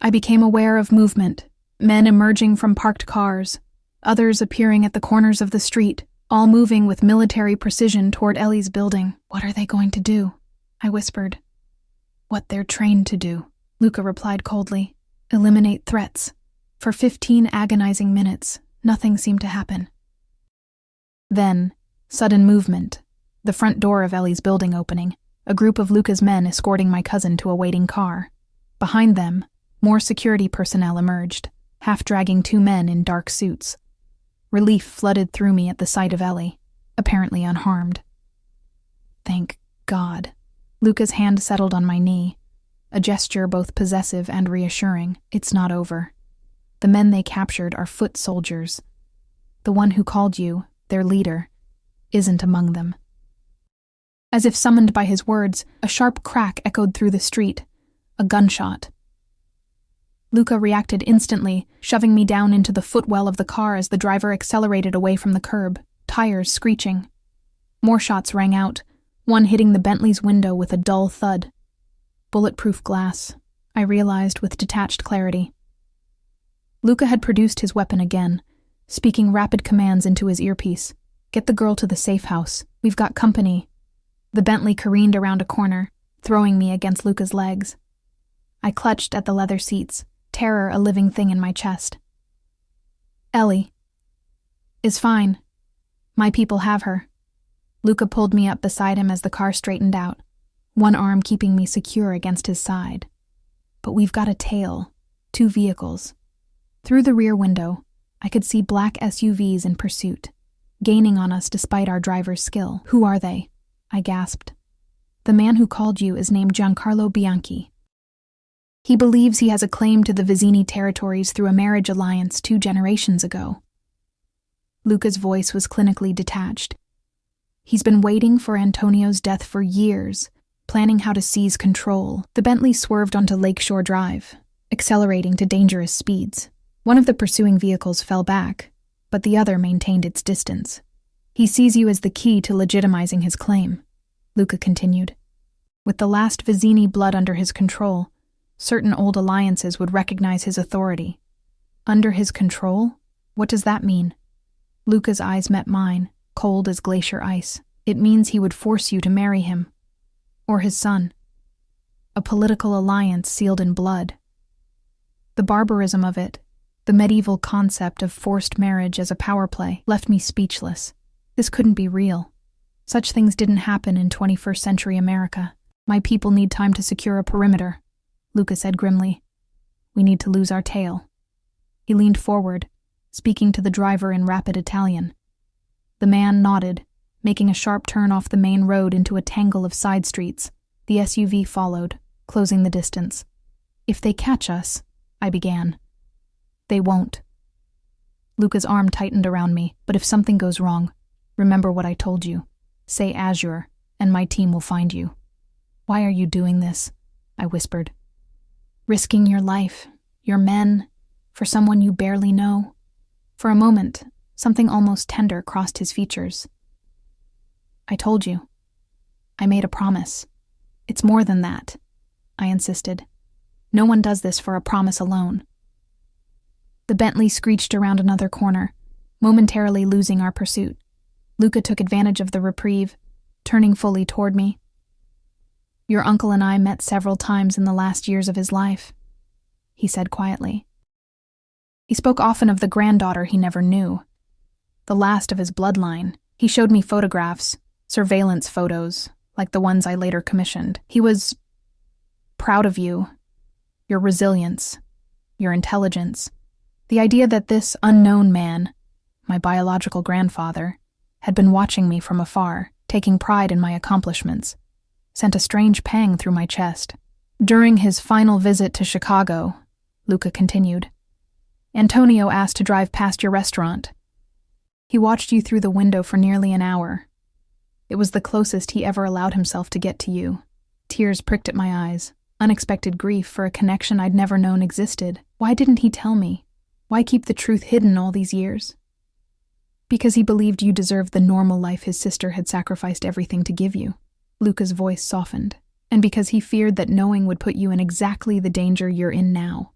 I became aware of movement. Men emerging from parked cars, others appearing at the corners of the street, all moving with military precision toward Ellie's building. What are they going to do? I whispered. What they're trained to do, Luca replied coldly. Eliminate threats. For 15 agonizing minutes, nothing seemed to happen. Then, sudden movement. The front door of Ellie's building opening, a group of Luca's men escorting my cousin to a waiting car. Behind them, more security personnel emerged, half-dragging 2 men in dark suits. Relief flooded through me at the sight of Ellie, apparently unharmed. Thank God. Luca's hand settled on my knee, a gesture both possessive and reassuring. It's not over. The men they captured are foot soldiers. The one who called you, their leader, isn't among them. As if summoned by his words, a sharp crack echoed through the street. A gunshot. Luca reacted instantly, shoving me down into the footwell of the car as the driver accelerated away from the curb, tires screeching. More shots rang out, one hitting the Bentley's window with a dull thud. Bulletproof glass, I realized with detached clarity. Luca had produced his weapon again, speaking rapid commands into his earpiece. Get the girl to the safe house. We've got company. The Bentley careened around a corner, throwing me against Luca's legs. I clutched at the leather seats, terror a living thing in my chest. Ellie is fine. My people have her. Luca pulled me up beside him as the car straightened out, one arm keeping me secure against his side. But we've got a tail, 2 vehicles. Through the rear window, I could see black SUVs in pursuit, gaining on us despite our driver's skill. Who are they? I gasped. The man who called you is named Giancarlo Bianchi. He believes he has a claim to the Vizzini territories through a marriage alliance 2 generations ago. Luca's voice was clinically detached. He's been waiting for Antonio's death for years, planning how to seize control. The Bentley swerved onto Lakeshore Drive, accelerating to dangerous speeds. One of the pursuing vehicles fell back, but the other maintained its distance. He sees you as the key to legitimizing his claim, Luca continued. With the last Vizzini blood under his control, certain old alliances would recognize his authority. Under his control? What does that mean? Luca's eyes met mine, cold as glacier ice. It means he would force you to marry him. Or his son. A political alliance sealed in blood. The barbarism of it, the medieval concept of forced marriage as a power play, left me speechless. This couldn't be real. Such things didn't happen in 21st century America. My people need time to secure a perimeter, Luca said grimly. We need to lose our tail. He leaned forward, speaking to the driver in rapid Italian. The man nodded, making a sharp turn off the main road into a tangle of side streets. The SUV followed, closing the distance. If they catch us, I began. They won't. Luca's arm tightened around me, but if something goes wrong, remember what I told you. Say Azure, and my team will find you. Why are you doing this? I whispered. Risking your life, your men, for someone you barely know. For a moment, something almost tender crossed his features. I told you. I made a promise. It's more than that, I insisted. No one does this for a promise alone. The Bentley screeched around another corner, momentarily losing our pursuit. Luca took advantage of the reprieve, turning fully toward me. Your uncle and I met several times in the last years of his life, he said quietly. He spoke often of the granddaughter he never knew, the last of his bloodline. He showed me photographs, surveillance photos, like the ones I later commissioned. He was proud of you, your resilience, your intelligence. The idea that this unknown man, my biological grandfather, had been watching me from afar, taking pride in my accomplishments, sent a strange pang through my chest. During his final visit to Chicago, Luca continued, Antonio asked to drive past your restaurant. He watched you through the window for nearly an hour. It was the closest he ever allowed himself to get to you. Tears pricked at my eyes, unexpected grief for a connection I'd never known existed. Why didn't he tell me? Why keep the truth hidden all these years? Because he believed you deserved the normal life his sister had sacrificed everything to give you. Luca's voice softened, and because he feared that knowing would put you in exactly the danger you're in now.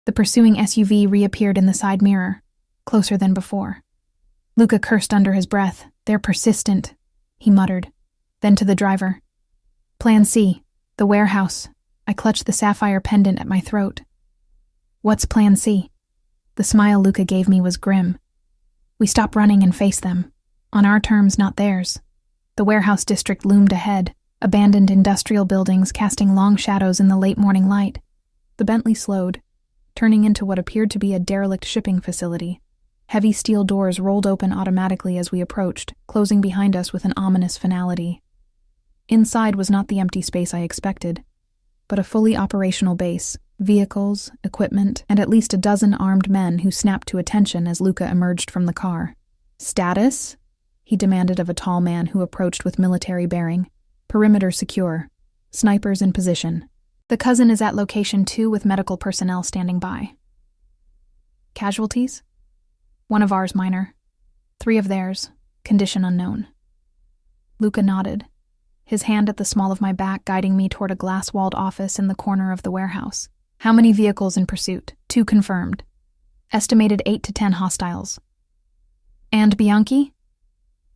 The pursuing SUV reappeared in the side mirror, closer than before. Luca cursed under his breath. They're persistent, he muttered. Then to the driver. Plan C, the warehouse. I clutched the sapphire pendant at my throat. What's Plan C? The smile Luca gave me was grim. We stop running and face them. On our terms, not theirs. The warehouse district loomed ahead, abandoned industrial buildings casting long shadows in the late morning light. The Bentley slowed, turning into what appeared to be a derelict shipping facility. Heavy steel doors rolled open automatically as we approached, closing behind us with an ominous finality. Inside was not the empty space I expected, but a fully operational base, vehicles, equipment, and at least a dozen armed men who snapped to attention as Luca emerged from the car. Status? He demanded of a tall man who approached with military bearing. Perimeter secure. Snipers in position. The cousin is at location 2 with medical personnel standing by. Casualties? 1 of ours minor. 3 of theirs. Condition unknown. Luca nodded, his hand at the small of my back guiding me toward a glass-walled office in the corner of the warehouse. How many vehicles in pursuit? 2 confirmed. Estimated 8 to 10 hostiles. And Bianchi?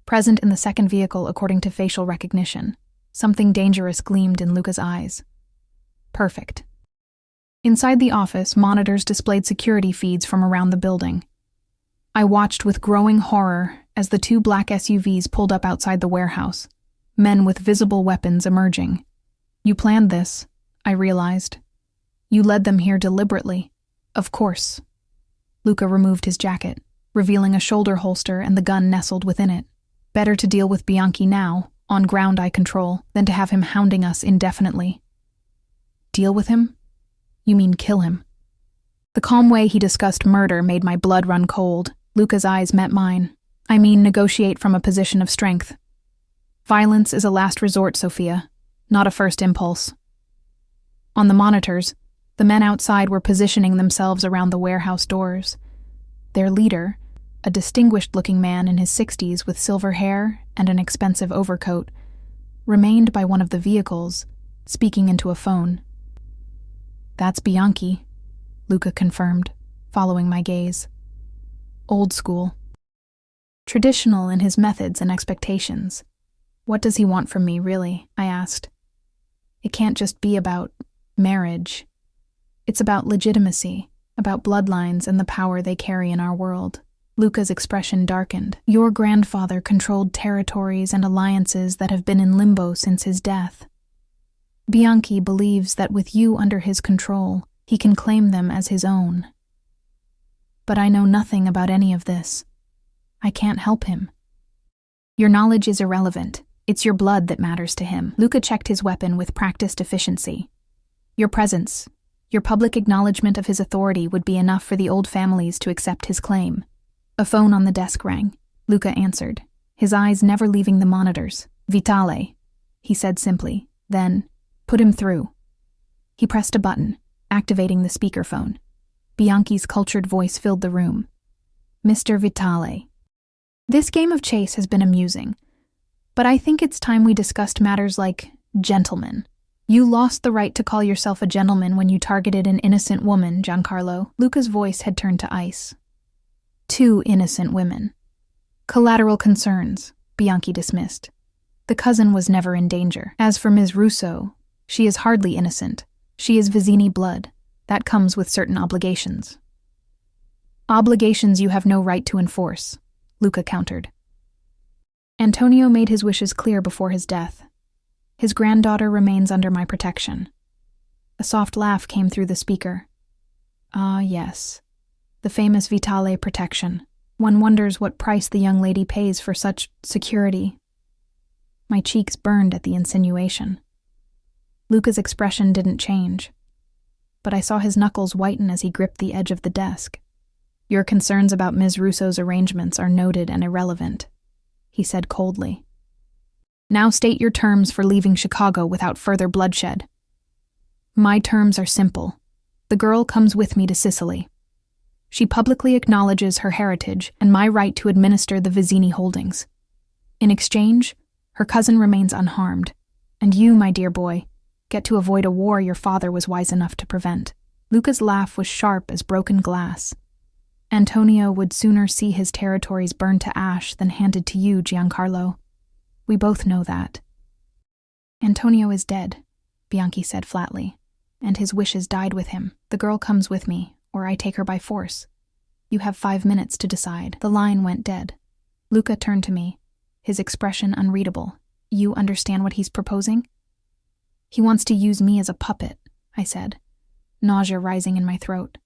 Present in the second vehicle according to facial recognition. Something dangerous gleamed in Luca's eyes. Perfect. Inside the office, monitors displayed security feeds from around the building. I watched with growing horror as the 2 black SUVs pulled up outside the warehouse, men with visible weapons emerging. You planned this, I realized. You led them here deliberately. Of course. Luca removed his jacket, revealing a shoulder holster and the gun nestled within it. Better to deal with Bianchi now, on ground I control, than to have him hounding us indefinitely. Deal with him? You mean kill him? The calm way he discussed murder made my blood run cold. Luca's eyes met mine. I mean negotiate from a position of strength. Violence is a last resort, Sophia, not a first impulse. On the monitors, the men outside were positioning themselves around the warehouse doors. Their leader, a distinguished-looking man in his 60s with silver hair and an expensive overcoat, remained by one of the vehicles, speaking into a phone. "That's Bianchi," Luca confirmed, following my gaze. "Old school. Traditional in his methods and expectations. What does he want from me, really?" I asked. "It can't just be about marriage. It's about legitimacy, about bloodlines and the power they carry in our world." Luca's expression darkened. "Your grandfather controlled territories and alliances that have been in limbo since his death. Bianchi believes that with you under his control, he can claim them as his own. But I know nothing about any of this. I can't help him." "Your knowledge is irrelevant. It's your blood that matters to him." Luca checked his weapon with practiced efficiency. "Your presence, your public acknowledgement of his authority would be enough for the old families to accept his claim." A phone on the desk rang. Luca answered, his eyes never leaving the monitors. "Vitale," he said simply, then, "Put him through." He pressed a button, activating the speakerphone. Bianchi's cultured voice filled the room. "Mr. Vitale, this game of chase has been amusing, but I think it's time we discussed matters like gentlemen. You lost the right to call yourself a gentleman when you targeted an innocent woman, Giancarlo." Luca's voice had turned to ice. "Two innocent women. Collateral concerns," Bianchi dismissed. "The cousin was never in danger. As for Ms. Russo, she is hardly innocent. She is Vizzini blood. That comes with certain obligations." "Obligations you have no right to enforce," Luca countered. "Antonio made his wishes clear before his death. His granddaughter remains under my protection." A soft laugh came through the speaker. "Ah, yes. The famous Vitale protection. One wonders what price the young lady pays for such security." My cheeks burned at the insinuation. Luca's expression didn't change, but I saw his knuckles whiten as he gripped the edge of the desk. "Your concerns about Ms. Russo's arrangements are noted and irrelevant," he said coldly. "Now state your terms for leaving Chicago without further bloodshed." "My terms are simple. The girl comes with me to Sicily. She publicly acknowledges her heritage and my right to administer the Vizzini holdings. In exchange, her cousin remains unharmed, and you, my dear boy, get to avoid a war your father was wise enough to prevent." Luca's laugh was sharp as broken glass. "Antonio would sooner see his territories burned to ash than handed to you, Giancarlo. We both know that." "Antonio is dead," Bianchi said flatly, "and his wishes died with him. The girl comes with me, or I take her by force. You have 5 minutes to decide." The line went dead. Luca turned to me, his expression unreadable. "You understand what he's proposing?" "He wants to use me as a puppet," I said, nausea rising in my throat.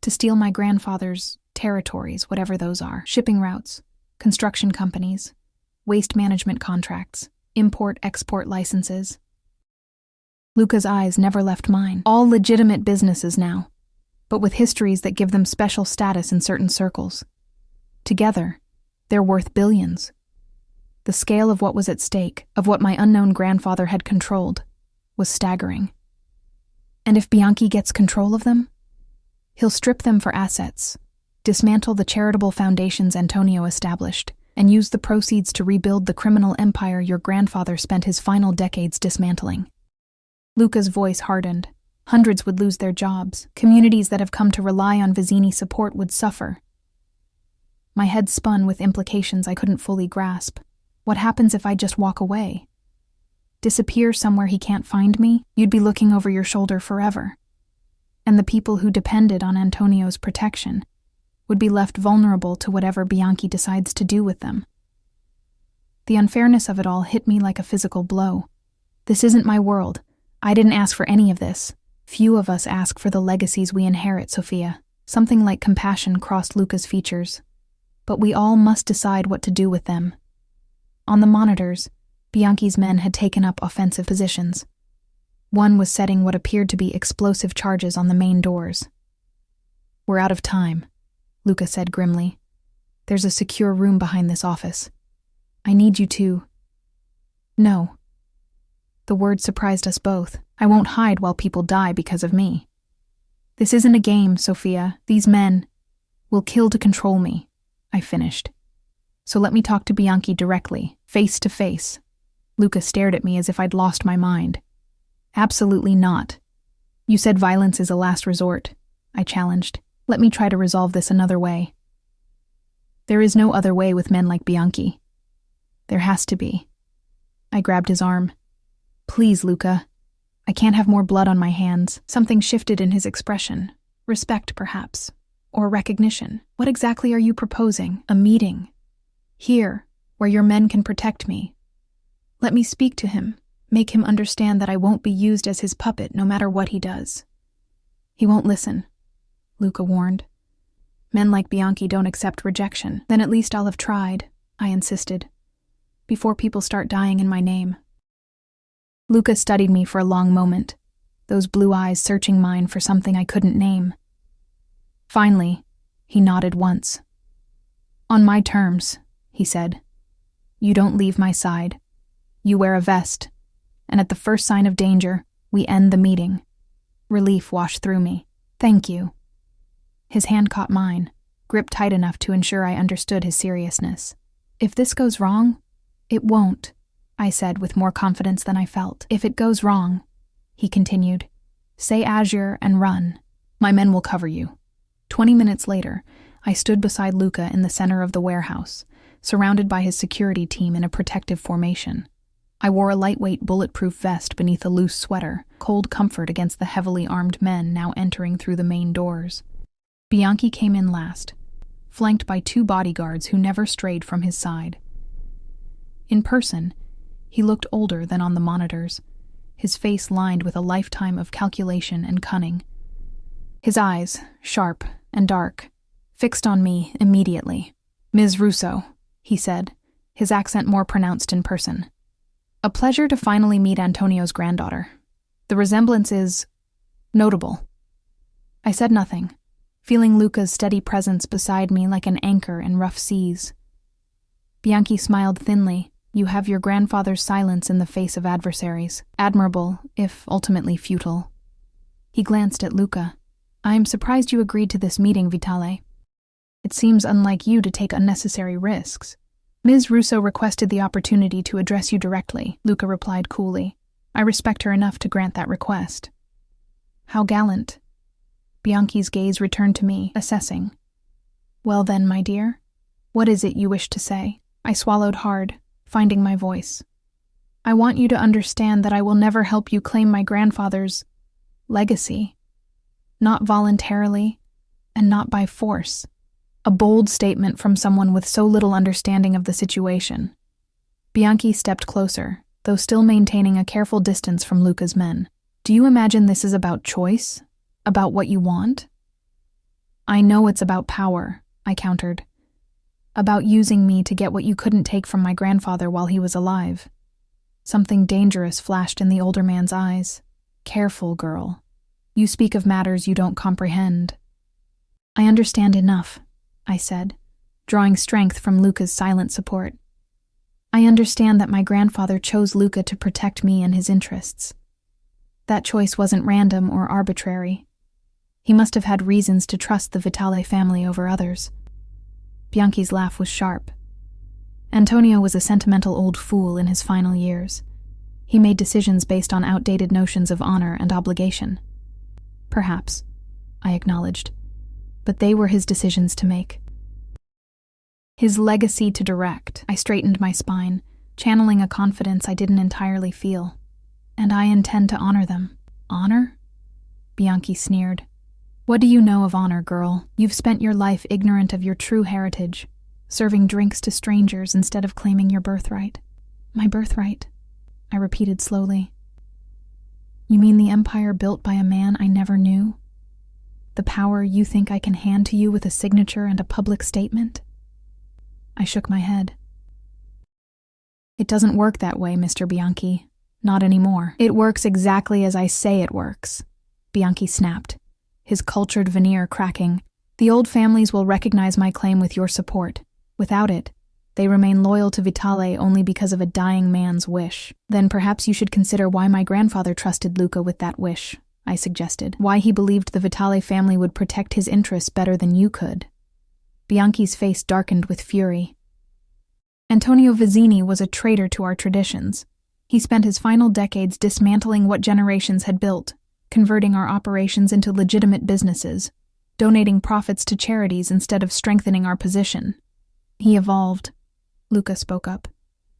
"To steal my grandfather's territories, whatever those are. Shipping routes, construction companies, waste management contracts, import-export licenses." Luca's eyes never left mine. "All legitimate businesses now, but with histories that give them special status in certain circles. Together, they're worth billions." The scale of what was at stake, of what my unknown grandfather had controlled, was staggering. "And if Bianchi gets control of them? He'll strip them for assets, dismantle the charitable foundations Antonio established, and use the proceeds to rebuild the criminal empire your grandfather spent his final decades dismantling." Luca's voice hardened. Hundreds would lose their jobs. Communities that have come to rely on Vizzini support would suffer. My head spun with implications I couldn't fully grasp. What happens if I just walk away? Disappear somewhere he can't find me? You'd be looking over your shoulder forever. And the people who depended on Antonio's protection would be left vulnerable to whatever Bianchi decides to do with them. The unfairness of it all hit me like a physical blow. This isn't my world. I didn't ask for any of this. Few of us ask for the legacies we inherit, Sophia. Something like compassion crossed Luca's features. But we all must decide what to do with them. On the monitors, Bianchi's men had taken up offensive positions. One was setting what appeared to be explosive charges on the main doors. "We're out of time," Luca said grimly. "There's a secure room behind this office. I need you to..." "No." The word surprised us both. "I won't hide while people die because of me. This isn't a game, Sophia. These men will kill to control me. I finished. So let me talk to Bianchi directly, face to face. Luca stared at me as if I'd lost my mind. Absolutely not. You said violence is a last resort, I challenged. Let me try to resolve this another way. There is no other way with men like Bianchi. There has to be. I grabbed his arm. Please, Luca. I can't have more blood on my hands. Something shifted in his expression. Respect, perhaps. Or recognition. What exactly are you proposing? A meeting. Here, where your men can protect me. Let me speak to him. Make him understand that I won't be used as his puppet no matter what he does. He won't listen, Luca warned. Men like Bianchi don't accept rejection. Then at least I'll have tried, I insisted. Before people start dying in my name. Luca studied me for a long moment, those blue eyes searching mine for something I couldn't name. Finally, he nodded once. On my terms, he said. You don't leave my side. You wear a vest, and at the first sign of danger, we end the meeting. Relief washed through me. Thank you. His hand caught mine, gripped tight enough to ensure I understood his seriousness. If this goes wrong, it won't, I said with more confidence than I felt. If it goes wrong, he continued, say Azure and run. My men will cover you. 20 minutes later, I stood beside Luca in the center of the warehouse, surrounded by his security team in a protective formation. I wore a lightweight bulletproof vest beneath a loose sweater, cold comfort against the heavily armed men now entering through the main doors. Bianchi came in last, flanked by 2 bodyguards who never strayed from his side. In person, he looked older than on the monitors, his face lined with a lifetime of calculation and cunning. His eyes, sharp and dark, fixed on me immediately. Ms. Russo, he said, his accent more pronounced in person. A pleasure to finally meet Antonio's granddaughter. The resemblance is notable. I said nothing, feeling Luca's steady presence beside me like an anchor in rough seas. Bianchi smiled thinly. You have your grandfather's silence in the face of adversaries. Admirable, if ultimately futile. He glanced at Luca. I am surprised you agreed to this meeting, Vitale. It seems unlike you to take unnecessary risks. Ms. Russo requested the opportunity to address you directly, Luca replied coolly. I respect her enough to grant that request. How gallant. Bianchi's gaze returned to me, assessing. Well then, my dear, what is it you wish to say? I swallowed hard, finding my voice. I want you to understand that I will never help you claim my grandfather's legacy. Not voluntarily, and not by force. A bold statement from someone with so little understanding of the situation. Bianchi stepped closer, though still maintaining a careful distance from Luca's men. Do you imagine this is about choice? About what you want? I know it's about power, I countered. About using me to get what you couldn't take from my grandfather while he was alive. Something dangerous flashed in the older man's eyes. Careful, girl. You speak of matters you don't comprehend. I understand enough, I said, drawing strength from Luca's silent support. I understand that my grandfather chose Luca to protect me and his interests. That choice wasn't random or arbitrary. He must have had reasons to trust the Vitale family over others. Bianchi's laugh was sharp. Antonio was a sentimental old fool in his final years. He made decisions based on outdated notions of honor and obligation. Perhaps, I acknowledged, but they were his decisions to make. His legacy to direct. I straightened my spine, channeling a confidence I didn't entirely feel. And I intend to honor them. Honor? Bianchi sneered. What do you know of honor, girl? You've spent your life ignorant of your true heritage, serving drinks to strangers instead of claiming your birthright. My birthright, I repeated slowly. You mean the empire built by a man I never knew? The power you think I can hand to you with a signature and a public statement? I shook my head. It doesn't work that way, Mr. Bianchi. Not anymore. It works exactly as I say it works, Bianchi snapped, his cultured veneer cracking. The old families will recognize my claim with your support. Without it, they remain loyal to Vitale only because of a dying man's wish. Then perhaps you should consider why my grandfather trusted Luca with that wish, I suggested. Why he believed the Vitale family would protect his interests better than you could. Bianchi's face darkened with fury. Antonio Vizzini was a traitor to our traditions. He spent his final decades dismantling what generations had built, converting our operations into legitimate businesses, donating profits to charities instead of strengthening our position. He evolved, Luca spoke up,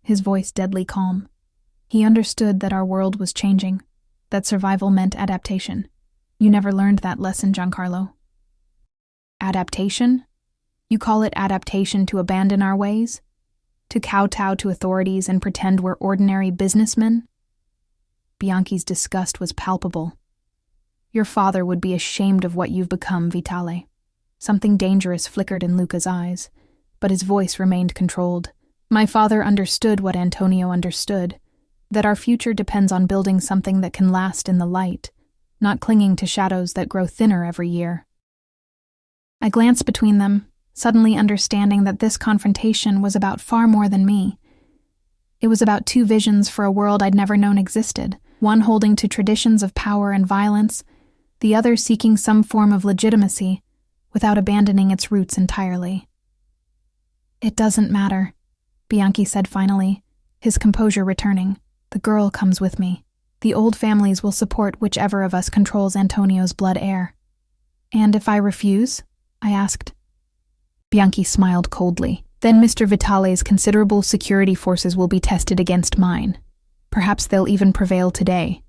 his voice deadly calm. He understood that our world was changing, that survival meant adaptation. You never learned that lesson, Giancarlo. Adaptation? You call it adaptation to abandon our ways? To kowtow to authorities and pretend we're ordinary businessmen? Bianchi's disgust was palpable. Your father would be ashamed of what you've become, Vitale. Something dangerous flickered in Luca's eyes, but his voice remained controlled. My father understood what Antonio understood, that our future depends on building something that can last in the light, not clinging to shadows that grow thinner every year. I glanced between them, suddenly understanding that this confrontation was about far more than me. It was about two visions for a world I'd never known existed, one holding to traditions of power and violence, the other seeking some form of legitimacy without abandoning its roots entirely. It doesn't matter, Bianchi said finally, his composure returning. The girl comes with me. The old families will support whichever of us controls Antonio's blood heir. And if I refuse? I asked. Bianchi smiled coldly. Then Mr. Vitale's considerable security forces will be tested against mine. Perhaps they'll even prevail today.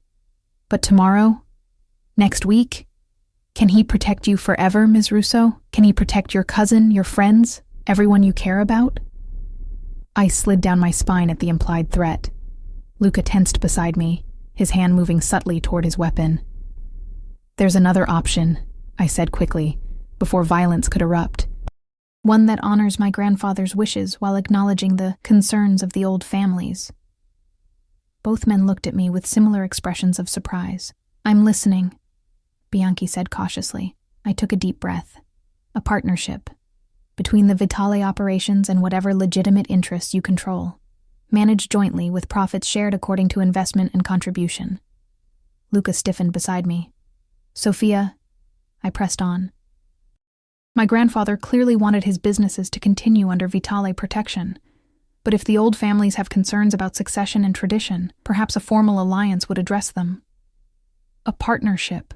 But tomorrow? Next week? Can he protect you forever, Ms. Russo? Can he protect your cousin, your friends, everyone you care about? I slid down my spine at the implied threat. Luca tensed beside me, his hand moving subtly toward his weapon. There's another option, I said quickly, before violence could erupt. One that honors my grandfather's wishes while acknowledging the concerns of the old families. Both men looked at me with similar expressions of surprise. I'm listening, Bianchi said cautiously. I took a deep breath. A partnership, between the Vitale operations and whatever legitimate interests you control, managed jointly with profits shared according to investment and contribution. Luca stiffened beside me. Sophia, I pressed on. My grandfather clearly wanted his businesses to continue under Vitale protection, but if the old families have concerns about succession and tradition, perhaps a formal alliance would address them. A partnership,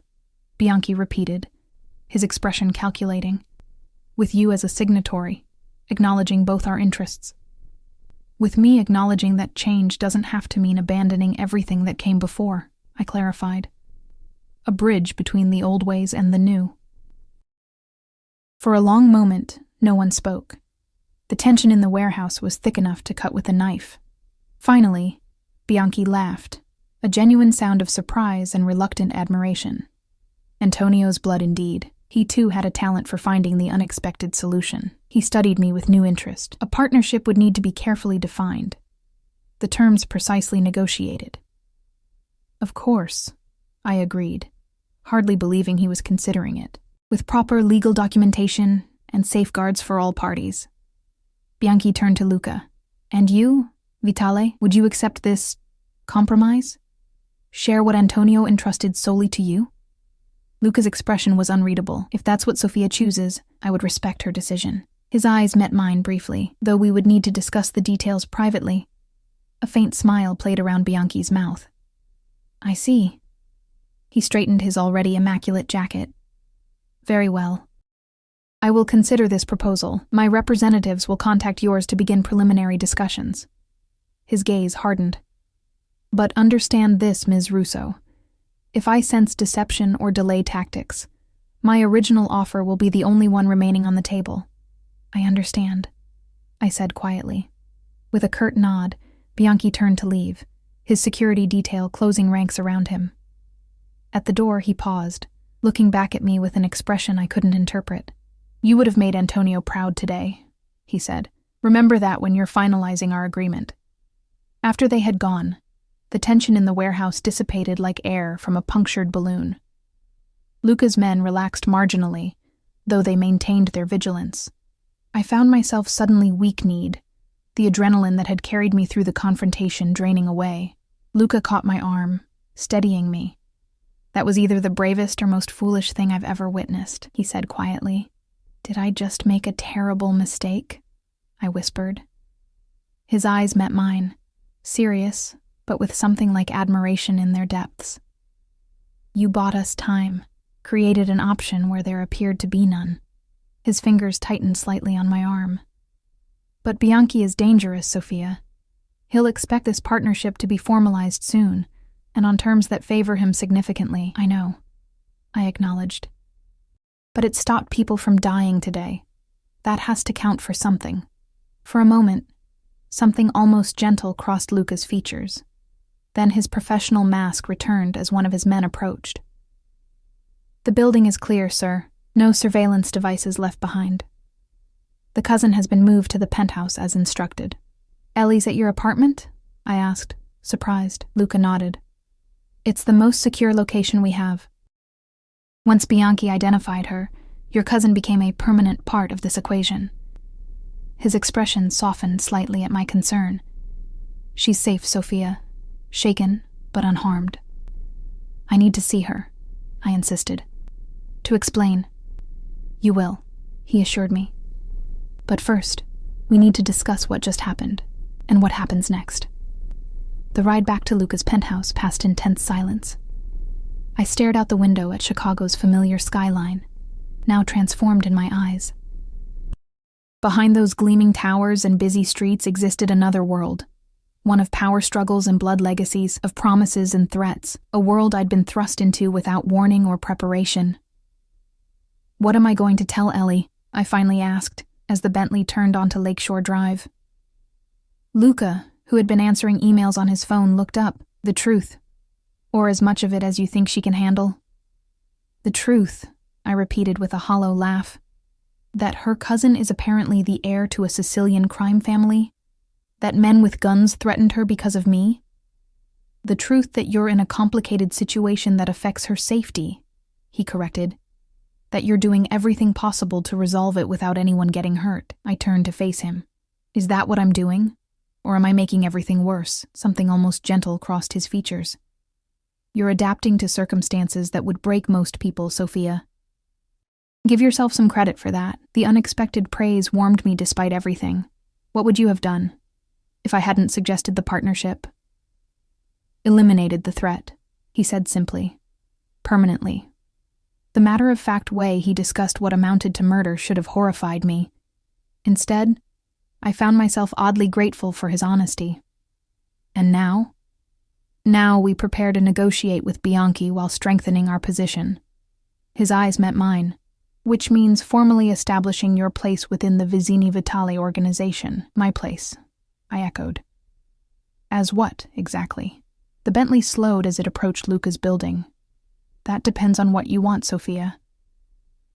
Bianchi repeated, his expression calculating. With you as a signatory, acknowledging both our interests. With me acknowledging that change doesn't have to mean abandoning everything that came before, I clarified. A bridge between the old ways and the new. For a long moment, no one spoke. The tension in the warehouse was thick enough to cut with a knife. Finally, Bianchi laughed, a genuine sound of surprise and reluctant admiration. Antonio's blood indeed. He too had a talent for finding the unexpected solution. He studied me with new interest. A partnership would need to be carefully defined, the terms precisely negotiated. Of course, I agreed, hardly believing he was considering it. With proper legal documentation and safeguards for all parties. Bianchi turned to Luca. And you, Vitale, would you accept this compromise? Share what Antonio entrusted solely to you? Luca's expression was unreadable. If that's what Sophia chooses, I would respect her decision. His eyes met mine briefly, though we would need to discuss the details privately. A faint smile played around Bianchi's mouth. I see. He straightened his already immaculate jacket. Very well. I will consider this proposal. My representatives will contact yours to begin preliminary discussions. His gaze hardened. But understand this, Ms. Russo. If I sense deception or delay tactics, my original offer will be the only one remaining on the table. I understand, I said quietly. With a curt nod, Bianchi turned to leave, his security detail closing ranks around him. At the door, he paused, looking back at me with an expression I couldn't interpret. You would have made Antonio proud today, he said. Remember that when you're finalizing our agreement. After they had gone, the tension in the warehouse dissipated like air from a punctured balloon. Luca's men relaxed marginally, though they maintained their vigilance. I found myself suddenly weak-kneed, the adrenaline that had carried me through the confrontation draining away. Luca caught my arm, steadying me. That was either the bravest or most foolish thing I've ever witnessed, he said quietly. Did I just make a terrible mistake? I whispered. His eyes met mine, serious, but with something like admiration in their depths. You bought us time, created an option where there appeared to be none. His fingers tightened slightly on my arm. But Bianchi is dangerous, Sophia. He'll expect this partnership to be formalized soon, and on terms that favor him significantly. I know, I acknowledged. But it stopped people from dying today. That has to count for something. For a moment, something almost gentle crossed Luca's features. Then his professional mask returned as one of his men approached. The building is clear, sir. No surveillance devices left behind. The cousin has been moved to the penthouse as instructed. Ellie's at your apartment? I asked, surprised. Luca nodded. It's the most secure location we have. Once Bianchi identified her, your cousin became a permanent part of this equation. His expression softened slightly at my concern. She's safe, Sophia. Shaken, but unharmed. I need to see her, I insisted. To explain. You will, he assured me. But first, we need to discuss what just happened, and what happens next. The ride back to Luca's penthouse passed in tense silence. I stared out the window at Chicago's familiar skyline, now transformed in my eyes. Behind those gleaming towers and busy streets existed another world. One of power struggles and blood legacies, of promises and threats, a world I'd been thrust into without warning or preparation. What am I going to tell Ellie? I finally asked, as the Bentley turned onto Lakeshore Drive. Luca, who had been answering emails on his phone, looked up. The truth. Or as much of it as you think she can handle. The truth, I repeated with a hollow laugh. That her cousin is apparently the heir to a Sicilian crime family? That men with guns threatened her because of me? The truth that you're in a complicated situation that affects her safety, he corrected. That you're doing everything possible to resolve it without anyone getting hurt. I turned to face him. Is that what I'm doing? Or am I making everything worse? Something almost gentle crossed his features. You're adapting to circumstances that would break most people, Sophia. Give yourself some credit for that. The unexpected praise warmed me despite everything. What would you have done if I hadn't suggested the partnership? Eliminated the threat, he said simply. Permanently. The matter-of-fact way he discussed what amounted to murder should have horrified me. Instead, I found myself oddly grateful for his honesty. And now? Now we prepare to negotiate with Bianchi while strengthening our position. His eyes met mine. Which means formally establishing your place within the Vizzini Vitali organization. My place, I echoed. As what, exactly? The Bentley slowed as it approached Luca's building. That depends on what you want, Sophia.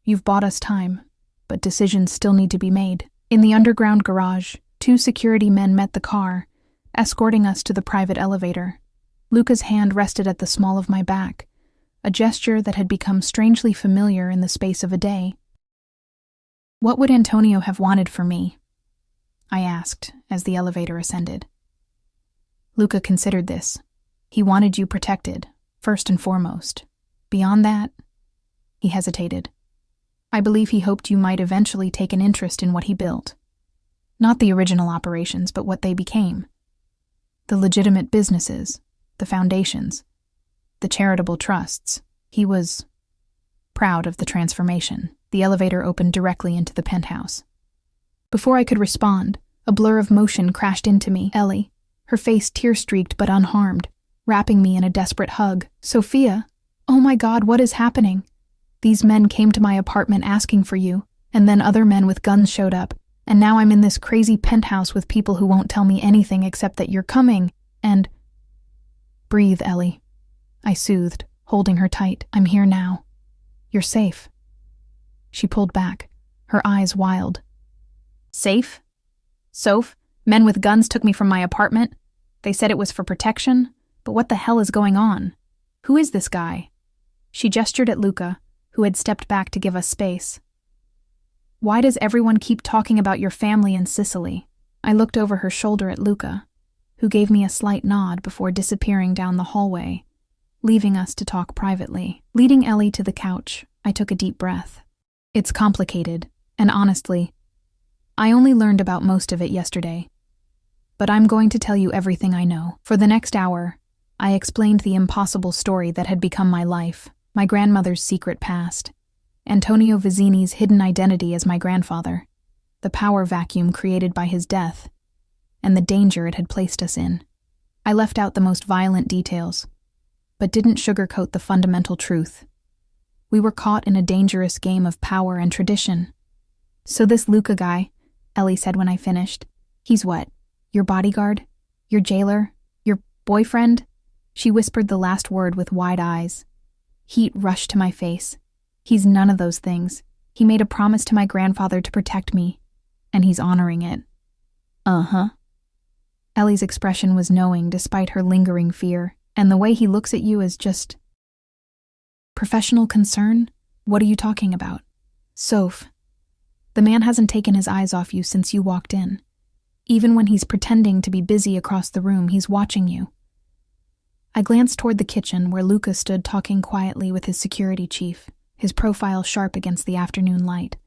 You've bought us time, but decisions still need to be made. In the underground garage, 2 security men met the car, escorting us to the private elevator. Luca's hand rested at the small of my back, a gesture that had become strangely familiar in the space of a day. What would Antonio have wanted for me? I asked as the elevator ascended. Luca considered this. He wanted you protected, first and foremost. Beyond that, he hesitated. I believe he hoped you might eventually take an interest in what he built. Not the original operations, but what they became. The legitimate businesses, the foundations, the charitable trusts. He was proud of the transformation. The elevator opened directly into the penthouse. Before I could respond, a blur of motion crashed into me. Ellie, her face tear-streaked but unharmed, wrapping me in a desperate hug. Sophia, oh my God, what is happening? These men came to my apartment asking for you, and then other men with guns showed up, and now I'm in this crazy penthouse with people who won't tell me anything except that you're coming, and... Breathe, Ellie. I soothed, holding her tight. I'm here now. You're safe. She pulled back, her eyes wild. Safe? Soph, men with guns took me from my apartment. They said it was for protection, but what the hell is going on? Who is this guy? She gestured at Luca, who had stepped back to give us space. Why does everyone keep talking about your family in Sicily? I looked over her shoulder at Luca, who gave me a slight nod before disappearing down the hallway, leaving us to talk privately. Leading Ellie to the couch, I took a deep breath. It's complicated, And honestly, I only learned about most of it yesterday. But I'm going to tell you everything I know. For the next hour, I explained the impossible story that had become my life, my grandmother's secret past, Antonio Vizzini's hidden identity as my grandfather, the power vacuum created by his death, and the danger it had placed us in. I left out the most violent details, but didn't sugarcoat the fundamental truth. We were caught in a dangerous game of power and tradition. So this Luca guy, Ellie said when I finished, he's what? Your bodyguard? Your jailer? Your boyfriend? She whispered the last word with wide eyes. Heat rushed to my face. He's none of those things. He made a promise to my grandfather to protect me, and he's honoring it. Uh-huh. Ellie's expression was knowing despite her lingering fear, and the way he looks at you is just... Professional concern? What are you talking about? Soph, the man hasn't taken his eyes off you since you walked in. Even when he's pretending to be busy across the room, he's watching you. I glanced toward the kitchen where Luca stood talking quietly with his security chief, his profile sharp against the afternoon light.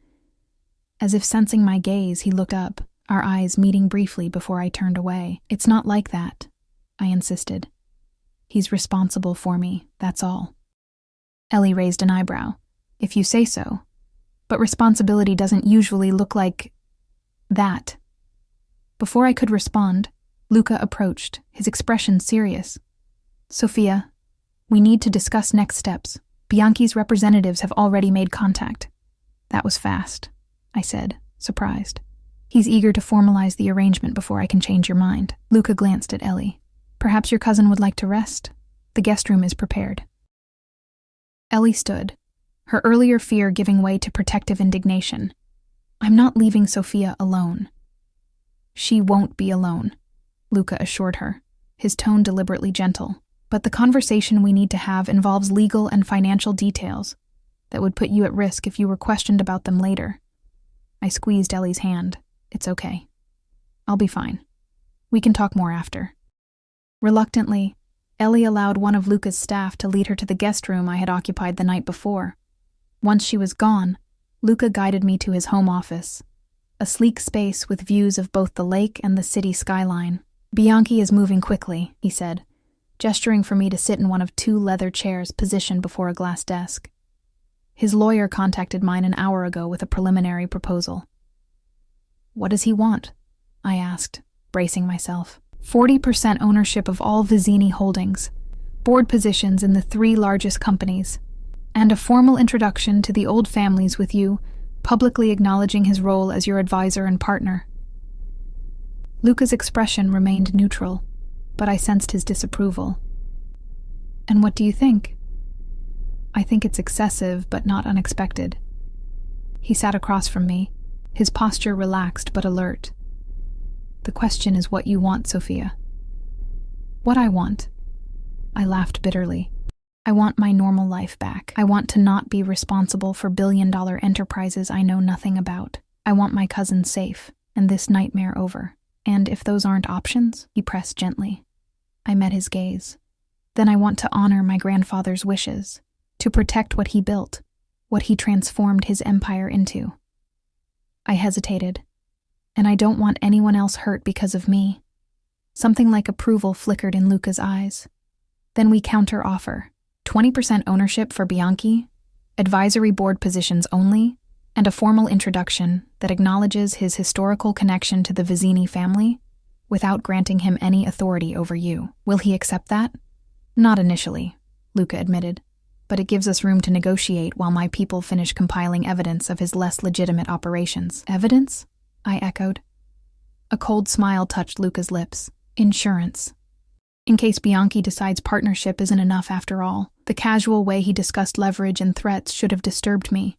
As if sensing my gaze, he looked up, our eyes meeting briefly before I turned away. It's not like that, I insisted. He's responsible for me, that's all. Ellie raised an eyebrow. If you say so. But responsibility doesn't usually look like... that. Before I could respond, Luca approached, his expression serious. Sophia, we need to discuss next steps. Bianchi's representatives have already made contact. That was fast, I said, surprised. He's eager to formalize the arrangement before I can change your mind. Luca glanced at Ellie. Perhaps your cousin would like to rest? The guest room is prepared. Ellie stood, her earlier fear giving way to protective indignation. I'm not leaving Sophia alone. She won't be alone, Luca assured her, his tone deliberately gentle. But the conversation we need to have involves legal and financial details that would put you at risk if you were questioned about them later. I squeezed Ellie's hand. It's okay. I'll be fine. We can talk more after. Reluctantly, Ellie allowed one of Luca's staff to lead her to the guest room I had occupied the night before. Once she was gone, Luca guided me to his home office, a sleek space with views of both the lake and the city skyline. Bianchi is moving quickly, he said, gesturing for me to sit in one of 2 leather chairs positioned before a glass desk. His lawyer contacted mine an hour ago with a preliminary proposal. What does he want? I asked, bracing myself. 40% ownership of all Vizzini holdings, board positions in the 3 largest companies, and a formal introduction to the old families with you, publicly acknowledging his role as your advisor and partner. Luca's expression remained neutral, but I sensed his disapproval. And what do you think? I think it's excessive, but not unexpected. He sat across from me, his posture relaxed but alert. The question is what you want, Sophia. What I want? I laughed bitterly. I want my normal life back. I want to not be responsible for billion-dollar enterprises I know nothing about. I want my cousin safe, and this nightmare over. And if those aren't options, he pressed gently. I met his gaze. Then I want to honor my grandfather's wishes, to protect what he built, what he transformed his empire into. I hesitated, and I don't want anyone else hurt because of me. Something like approval flickered in Luca's eyes. Then we counter-offer. 20% ownership for Bianchi, advisory board positions only, and a formal introduction that acknowledges his historical connection to the Vizzini family without granting him any authority over you. Will he accept that? Not initially, Luca admitted, but it gives us room to negotiate while my people finish compiling evidence of his less legitimate operations. Evidence? I echoed. A cold smile touched Luca's lips. Insurance. In case Bianchi decides partnership isn't enough after all, the casual way he discussed leverage and threats should have disturbed me.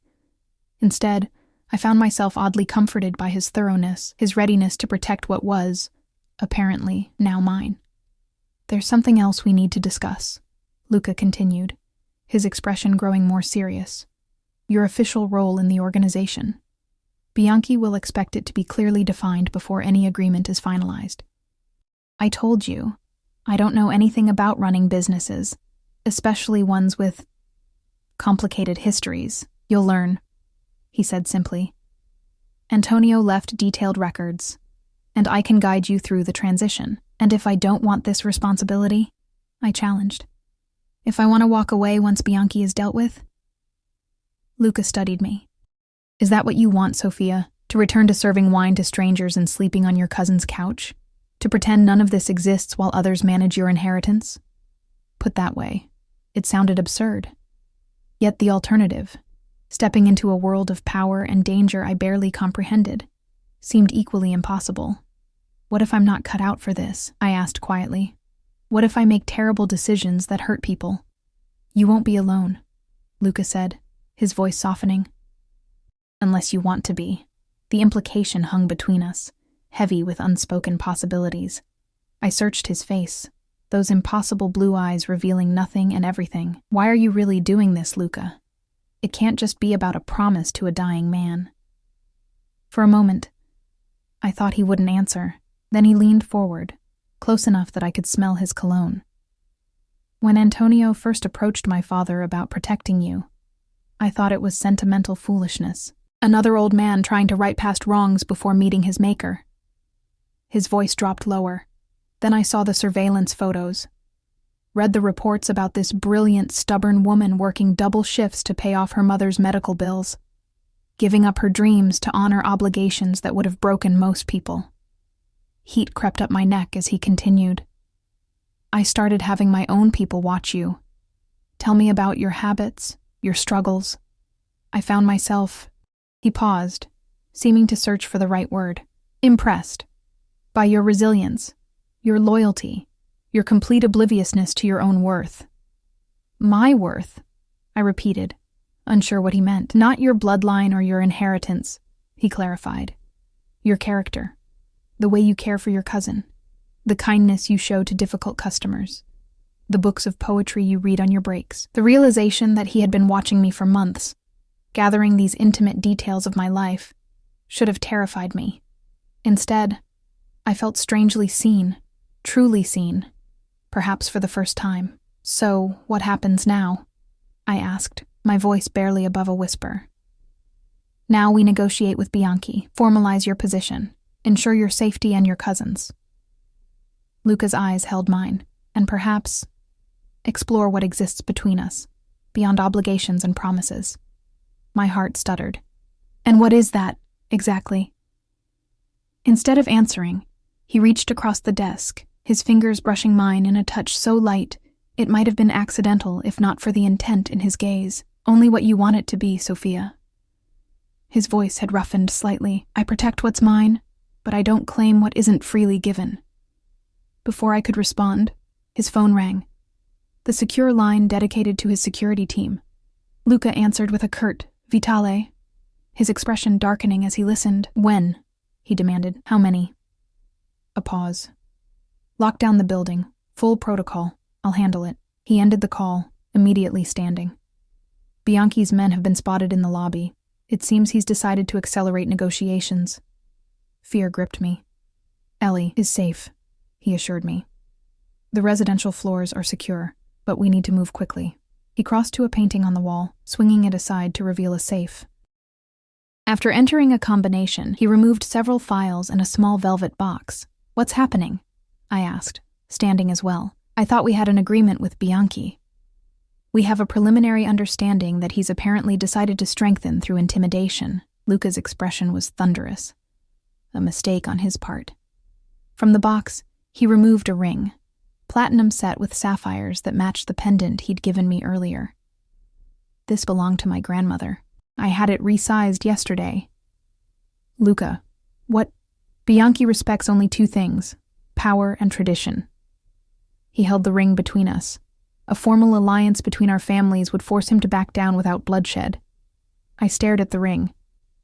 Instead, I found myself oddly comforted by his thoroughness, his readiness to protect what was, apparently, now mine. There's something else we need to discuss, Luca continued, his expression growing more serious. Your official role in the organization. Bianchi will expect it to be clearly defined before any agreement is finalized. I told you, I don't know anything about running businesses, especially ones with complicated histories. You'll learn, he said simply. Antonio left detailed records, and I can guide you through the transition. And if I don't want this responsibility, I challenged. If I want to walk away once Bianchi is dealt with? Luca studied me. Is that what you want, Sophia? To return to serving wine to strangers and sleeping on your cousin's couch? To pretend none of this exists while others manage your inheritance? Put that way, it sounded absurd. Yet the alternative, stepping into a world of power and danger I barely comprehended, seemed equally impossible. What if I'm not cut out for this? I asked quietly. What if I make terrible decisions that hurt people? You won't be alone, Luca said, his voice softening. Unless you want to be. The implication hung between us, heavy with unspoken possibilities. I searched his face, those impossible blue eyes revealing nothing and everything. Why are you really doing this, Luca? It can't just be about a promise to a dying man. For a moment, I thought he wouldn't answer. Then he leaned forward, close enough that I could smell his cologne. When Antonio first approached my father about protecting you, I thought it was sentimental foolishness. Another old man trying to right past wrongs before meeting his maker. His voice dropped lower. Then I saw the surveillance photos. Read the reports about this brilliant, stubborn woman working double shifts to pay off her mother's medical bills, giving up her dreams to honor obligations that would have broken most people. Heat crept up my neck as he continued. I started having my own people watch you. Tell me about your habits, your struggles. I found myself... He paused, seeming to search for the right word. Impressed by your resilience, your loyalty, your complete obliviousness to your own worth. My worth, I repeated, unsure what he meant. Not your bloodline or your inheritance, he clarified. Your character, the way you care for your cousin, the kindness you show to difficult customers, the books of poetry you read on your breaks. The realization that he had been watching me for months, gathering these intimate details of my life, should have terrified me. Instead, I felt strangely seen, truly seen, perhaps for the first time. So, what happens now? I asked, my voice barely above a whisper. Now we negotiate with Bianchi, formalize your position, ensure your safety and your cousin's. Luca's eyes held mine, and perhaps explore what exists between us, beyond obligations and promises. My heart stuttered. And what is that, exactly? Instead of answering, he reached across the desk, his fingers brushing mine in a touch so light it might have been accidental if not for the intent in his gaze. Only what you want it to be, Sophia. His voice had roughened slightly. I protect what's mine, but I don't claim what isn't freely given. Before I could respond, his phone rang. The secure line dedicated to his security team. Luca answered with a curt, Vitale, his expression darkening as he listened. When? He demanded. How many? A pause. Lock down the building. Full protocol. I'll handle it. He ended the call, immediately standing. Bianchi's men have been spotted in the lobby. It seems he's decided to accelerate negotiations. Fear gripped me. Ellie is safe, he assured me. The residential floors are secure, but we need to move quickly. He crossed to a painting on the wall, swinging it aside to reveal a safe. After entering a combination, he removed several files and a small velvet box. What's happening? I asked, standing as well. I thought we had an agreement with Bianchi. We have a preliminary understanding that he's apparently decided to strengthen through intimidation. Luca's expression was thunderous. A mistake on his part. From the box, he removed a ring, platinum set with sapphires that matched the pendant he'd given me earlier. This belonged to my grandmother. I had it resized yesterday. Luca, what? Bianchi respects only two things, power and tradition. He held the ring between us. A formal alliance between our families would force him to back down without bloodshed. I stared at the ring,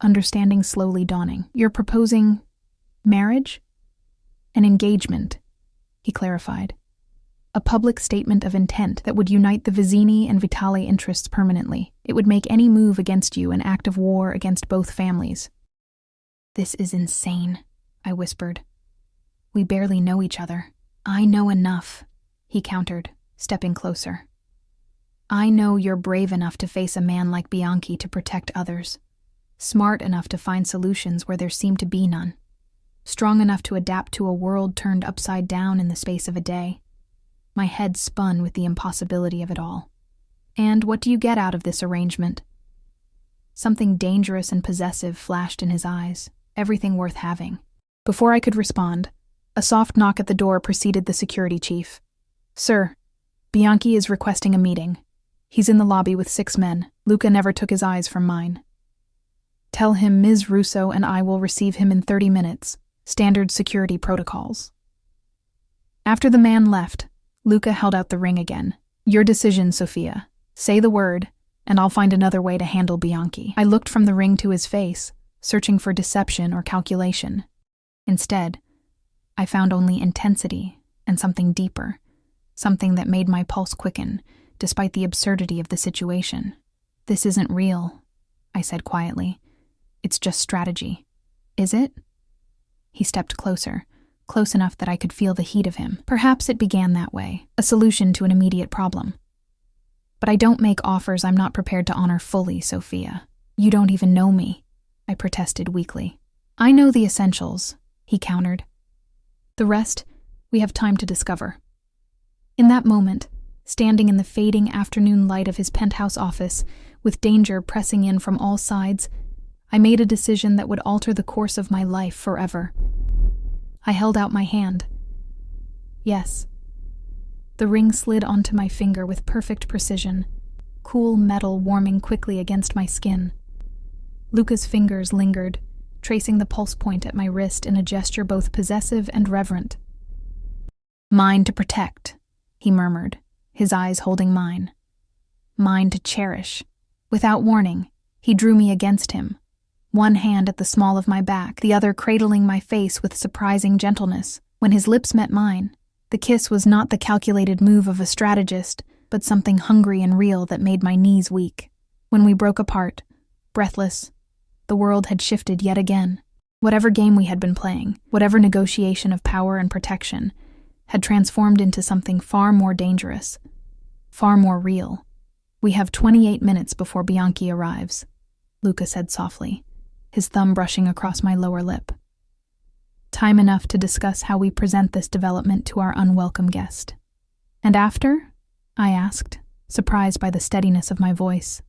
understanding slowly dawning. You're proposing marriage? An engagement, he clarified. A public statement of intent that would unite the Vizzini and Vitale interests permanently. It would make any move against you an act of war against both families. This is insane, I whispered. We barely know each other. I know enough, he countered, stepping closer. I know you're brave enough to face a man like Bianchi to protect others. Smart enough to find solutions where there seemed to be none. Strong enough to adapt to a world turned upside down in the space of a day. My head spun with the impossibility of it all. And what do you get out of this arrangement? Something dangerous and possessive flashed in his eyes, everything worth having. Before I could respond, a soft knock at the door preceded the security chief. "Sir, Bianchi is requesting a meeting. He's in the lobby with 6 men. Luca never took his eyes from mine. Tell him Ms. Russo and I will receive him in 30 minutes. Standard security protocols." After the man left, Luca held out the ring again. "Your decision, Sophia. Say the word, and I'll find another way to handle Bianchi." I looked from the ring to his face, searching for deception or calculation. Instead, I found only intensity and something deeper, something that made my pulse quicken, despite the absurdity of the situation. "This isn't real," I said quietly. "It's just strategy." "Is it?" He stepped closer, close enough that I could feel the heat of him. "Perhaps it began that way, a solution to an immediate problem. But I don't make offers I'm not prepared to honor fully, Sophia. You don't even know me," I protested weakly. "I know the essentials," he countered. "The rest, we have time to discover." In that moment, standing in the fading afternoon light of his penthouse office, with danger pressing in from all sides, I made a decision that would alter the course of my life forever. I held out my hand. Yes. The ring slid onto my finger with perfect precision, cool metal warming quickly against my skin. Luca's fingers lingered, tracing the pulse point at my wrist in a gesture both possessive and reverent. "Mine to protect," he murmured, his eyes holding mine. "Mine to cherish." Without warning, he drew me against him, one hand at the small of my back, the other cradling my face with surprising gentleness. When his lips met mine, the kiss was not the calculated move of a strategist, but something hungry and real that made my knees weak. When we broke apart, breathless, the world had shifted yet again. Whatever game we had been playing, whatever negotiation of power and protection, had transformed into something far more dangerous, far more real. "We have 28 minutes before Bianchi arrives," Luca said softly, his thumb brushing across my lower lip. "Time enough to discuss how we present this development to our unwelcome guest." "And after?" I asked, surprised by the steadiness of my voice.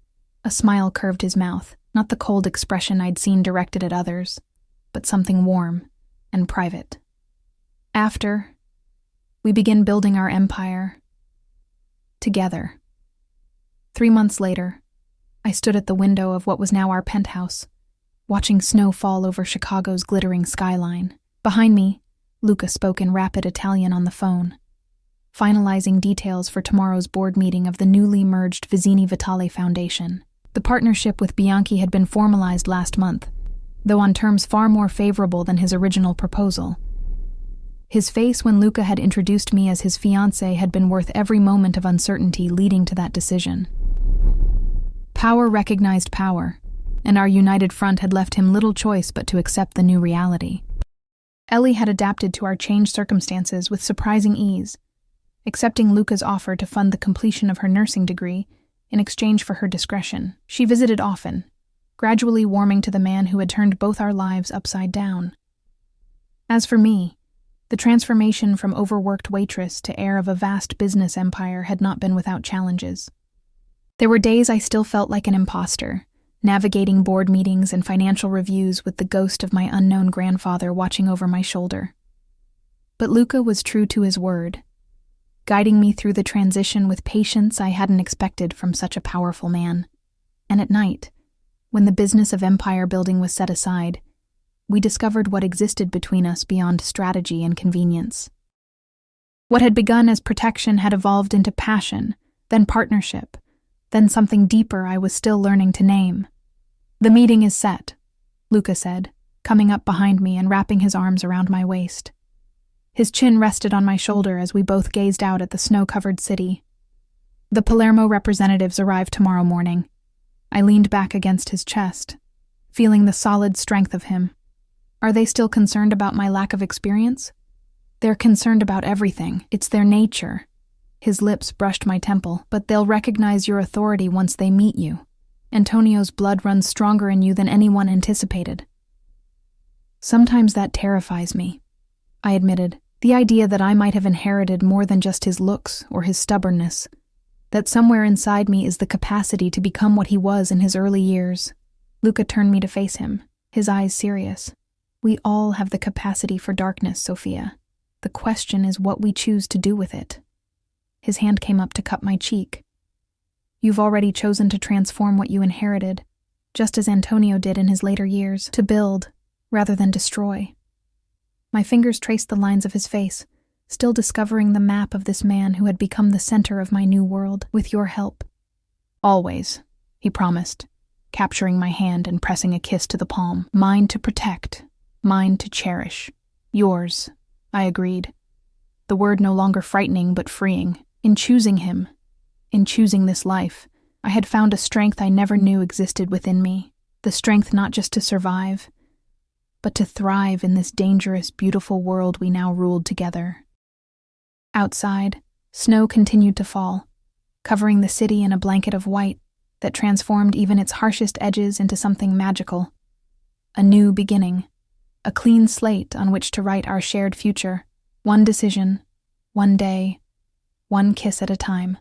A smile curved his mouth, not the cold expression I'd seen directed at others, but something warm and private. "After, we begin building our empire together." 3 months later, I stood at the window of what was now our penthouse, watching snow fall over Chicago's glittering skyline. Behind me, Luca spoke in rapid Italian on the phone, finalizing details for tomorrow's board meeting of the newly merged Vizzini Vitale Foundation. The partnership with Bianchi had been formalized last month, though on terms far more favorable than his original proposal. His face when Luca had introduced me as his fiancé had been worth every moment of uncertainty leading to that decision. Power recognized power, and our united front had left him little choice but to accept the new reality. Ellie had adapted to our changed circumstances with surprising ease, accepting Luca's offer to fund the completion of her nursing degree in exchange for her discretion. She visited often, gradually warming to the man who had turned both our lives upside down. As for me, the transformation from overworked waitress to heir of a vast business empire had not been without challenges. There were days I still felt like an imposter, navigating board meetings and financial reviews with the ghost of my unknown grandfather watching over my shoulder. But Luca was true to his word, guiding me through the transition with patience I hadn't expected from such a powerful man. And at night, when the business of empire building was set aside, we discovered what existed between us beyond strategy and convenience. What had begun as protection had evolved into passion, then partnership, then something deeper I was still learning to name. "The meeting is set," Luca said, coming up behind me and wrapping his arms around my waist. His chin rested on my shoulder as we both gazed out at the snow-covered city. "The Palermo representatives arrive tomorrow morning." I leaned back against his chest, feeling the solid strength of him. "Are they still concerned about my lack of experience?" "They're concerned about everything. It's their nature." His lips brushed my temple. "But they'll recognize your authority once they meet you." Antonio's blood runs stronger in you than anyone anticipated." "Sometimes that terrifies me," I admitted. "The idea that I might have inherited more than just his looks or his stubbornness, that somewhere inside me is the capacity to become what he was in his early years." Luca turned me to face him, his eyes serious. "We all have the capacity for darkness, Sophia. The question is what we choose to do with it." His hand came up to cup my cheek. "You've already chosen to transform what you inherited, just as Antonio did in his later years, to build rather than destroy." My fingers traced the lines of his face, still discovering the map of this man who had become the center of my new world, with your help. "Always," he promised, capturing my hand and pressing a kiss to the palm. "Mine to protect, mine to cherish. Yours," I agreed, the word no longer frightening but freeing. In choosing him, in choosing this life, I had found a strength I never knew existed within me, the strength not just to survive, but to thrive in this dangerous, beautiful world we now ruled together. Outside, snow continued to fall, covering the city in a blanket of white that transformed even its harshest edges into something magical. A new beginning, a clean slate on which to write our shared future, one decision, one day, one kiss at a time.